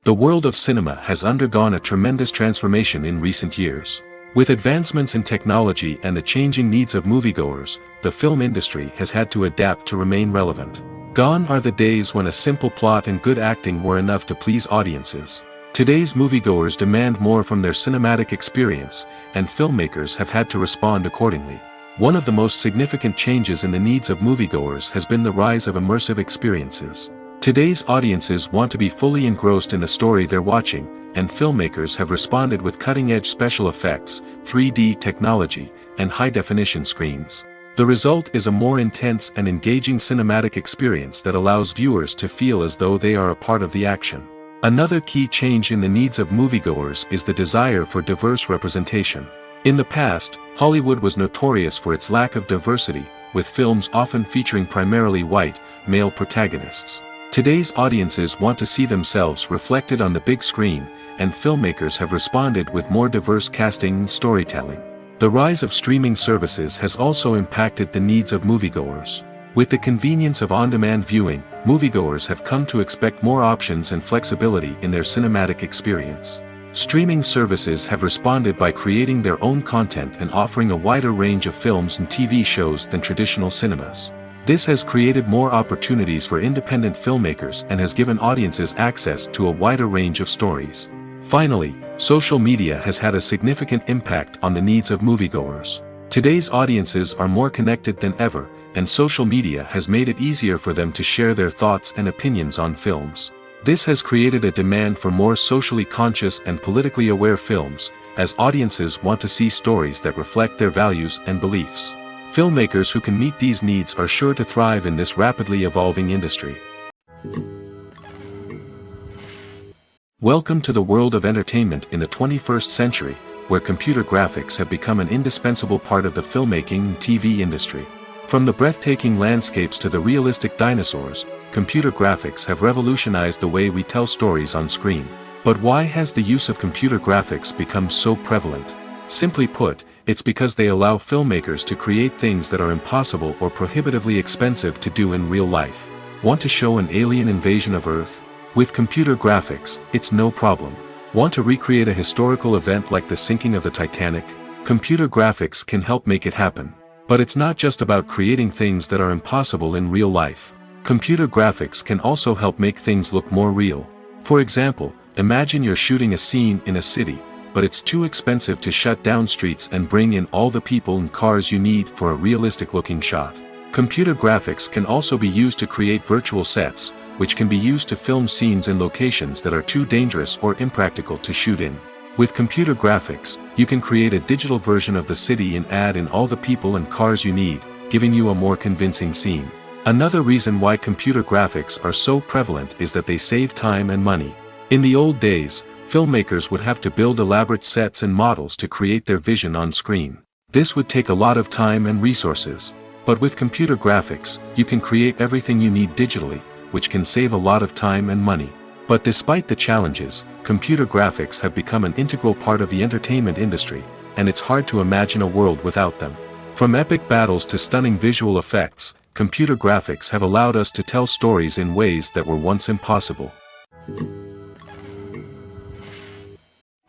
The world of cinema has undergone a tremendous transformation in recent years. With advancements in technology and the changing needs of moviegoers, the film industry has had to adapt to remain relevant. Gone are the days when a simple plot and good acting were enough to please audiences. Today's moviegoers demand more from their cinematic experience, and filmmakers have had to respond accordingly. One of the most significant changes in the needs of moviegoers has been the rise of immersive experiences. Today's audiences want to be fully engrossed in the story they're watching, and filmmakers have responded with cutting-edge special effects, 3D technology, and high-definition screens. The result is a more intense and engaging cinematic experience that allows viewers to feel as though they are a part of the action. Another key change in the needs of moviegoers is the desire for diverse representation. In the past, Hollywood was notorious for its lack of diversity, with films often featuring primarily white, male protagonists. Today's audiences want to see themselves reflected on the big screen, and filmmakers have responded with more diverse casting and storytelling. The rise of streaming services has also impacted the needs of moviegoers. With the convenience of on-demand viewing, moviegoers have come to expect more options and flexibility in their cinematic experience. Streaming services have responded by creating their own content and offering a wider range of films and TV shows than traditional cinemas. This has created more opportunities for independent filmmakers and has given audiences access to a wider range of stories. Finally, social media has had a significant impact on the needs of moviegoers. Today's audiences are more connected than ever, and social media has made it easier for them to share their thoughts and opinions on films. This has created a demand for more socially conscious and politically aware films, as audiences want to see stories that reflect their values and beliefs. Filmmakers who can meet these needs are sure to thrive in this rapidly evolving industry. Welcome to the world of entertainment in the 21st century, where computer graphics have become an indispensable part of the filmmaking and TV industry. From the breathtaking landscapes to the realistic dinosaurs, computer graphics have revolutionized the way we tell stories on screen. But why has the use of computer graphics become so prevalent? Simply put, it's because they allow filmmakers to create things that are impossible or prohibitively expensive to do in real life. Want to show an alien invasion of Earth? With computer graphics, it's no problem. Want to recreate a historical event like the sinking of the Titanic? Computer graphics can help make it happen. But it's not just about creating things that are impossible in real life. Computer graphics can also help make things look more real. For example, imagine you're shooting a scene in a city, but it's too expensive to shut down streets and bring in all the people and cars you need for a realistic-looking shot. Computer graphics can also be used to create virtual sets, which can be used to film scenes in locations that are too dangerous or impractical to shoot in. With computer graphics, you can create a digital version of the city and add in all the people and cars you need, giving you a more convincing scene. Another reason why computer graphics are so prevalent is that they save time and money. In the old days, filmmakers would have to build elaborate sets and models to create their vision on screen. This would take a lot of time and resources. But with computer graphics, you can create everything you need digitally, which can save a lot of time and money. But despite the challenges, computer graphics have become an integral part of the entertainment industry, and it's hard to imagine a world without them. From epic battles to stunning visual effects, computer graphics have allowed us to tell stories in ways that were once impossible.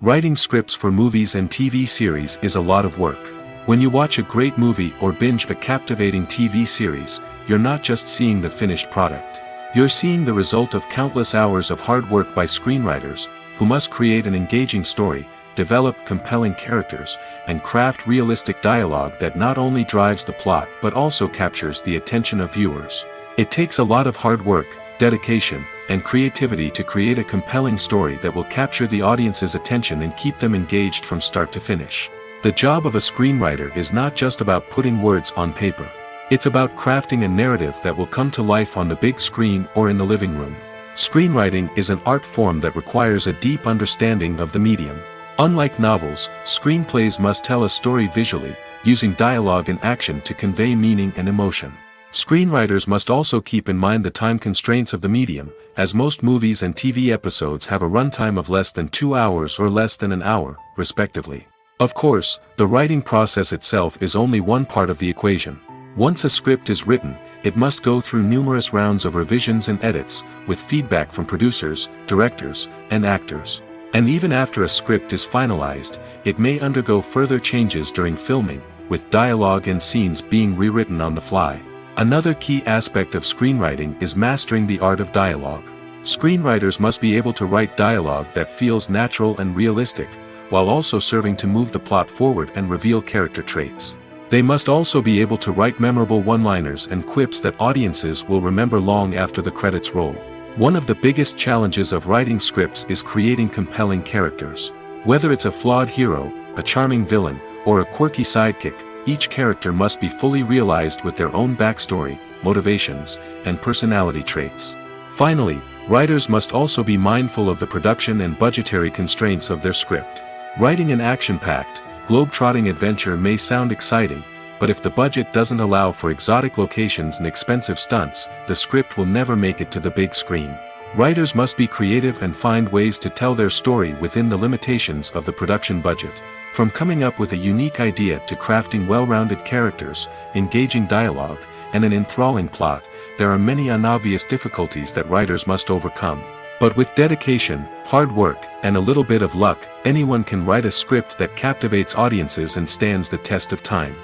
Writing scripts for movies and TV series is a lot of work. When you watch a great movie or binge a captivating TV series, you're not just seeing the finished product. You're seeing the result of countless hours of hard work by screenwriters, who must create an engaging story, develop compelling characters, and craft realistic dialogue that not only drives the plot but also captures the attention of viewers. It takes a lot of hard work, dedication, and creativity to create a compelling story that will capture the audience's attention and keep them engaged from start to finish. The job of a screenwriter is not just about putting words on paper. It's about crafting a narrative that will come to life on the big screen or in the living room. Screenwriting is an art form that requires a deep understanding of the medium. Unlike novels, screenplays must tell a story visually, using dialogue and action to convey meaning and emotion. Screenwriters must also keep in mind the time constraints of the medium, as most movies and TV episodes have a runtime of less than 2 hours or less than an hour, respectively. Of course, the writing process itself is only one part of the equation. Once a script is written, it must go through numerous rounds of revisions and edits, with feedback from producers, directors, and actors. And even after a script is finalized, it may undergo further changes during filming, with dialogue and scenes being rewritten on the fly. Another key aspect of screenwriting is mastering the art of dialogue. Screenwriters must be able to write dialogue that feels natural and realistic, while also serving to move the plot forward and reveal character traits. They must also be able to write memorable one-liners and quips that audiences will remember long after the credits roll. One of the biggest challenges of writing scripts is creating compelling characters. Whether it's a flawed hero, a charming villain, or a quirky sidekick, each character must be fully realized with their own backstory, motivations, and personality traits. Finally, writers must also be mindful of the production and budgetary constraints of their script. Writing an action-packed, globe-trotting adventure may sound exciting, but if the budget doesn't allow for exotic locations and expensive stunts, the script will never make it to the big screen. Writers must be creative and find ways to tell their story within the limitations of the production budget. From coming up with a unique idea to crafting well-rounded characters, engaging dialogue, and an enthralling plot, there are many unobvious difficulties that writers must overcome. But with dedication, hard work, and a little bit of luck, anyone can write a script that captivates audiences and stands the test of time.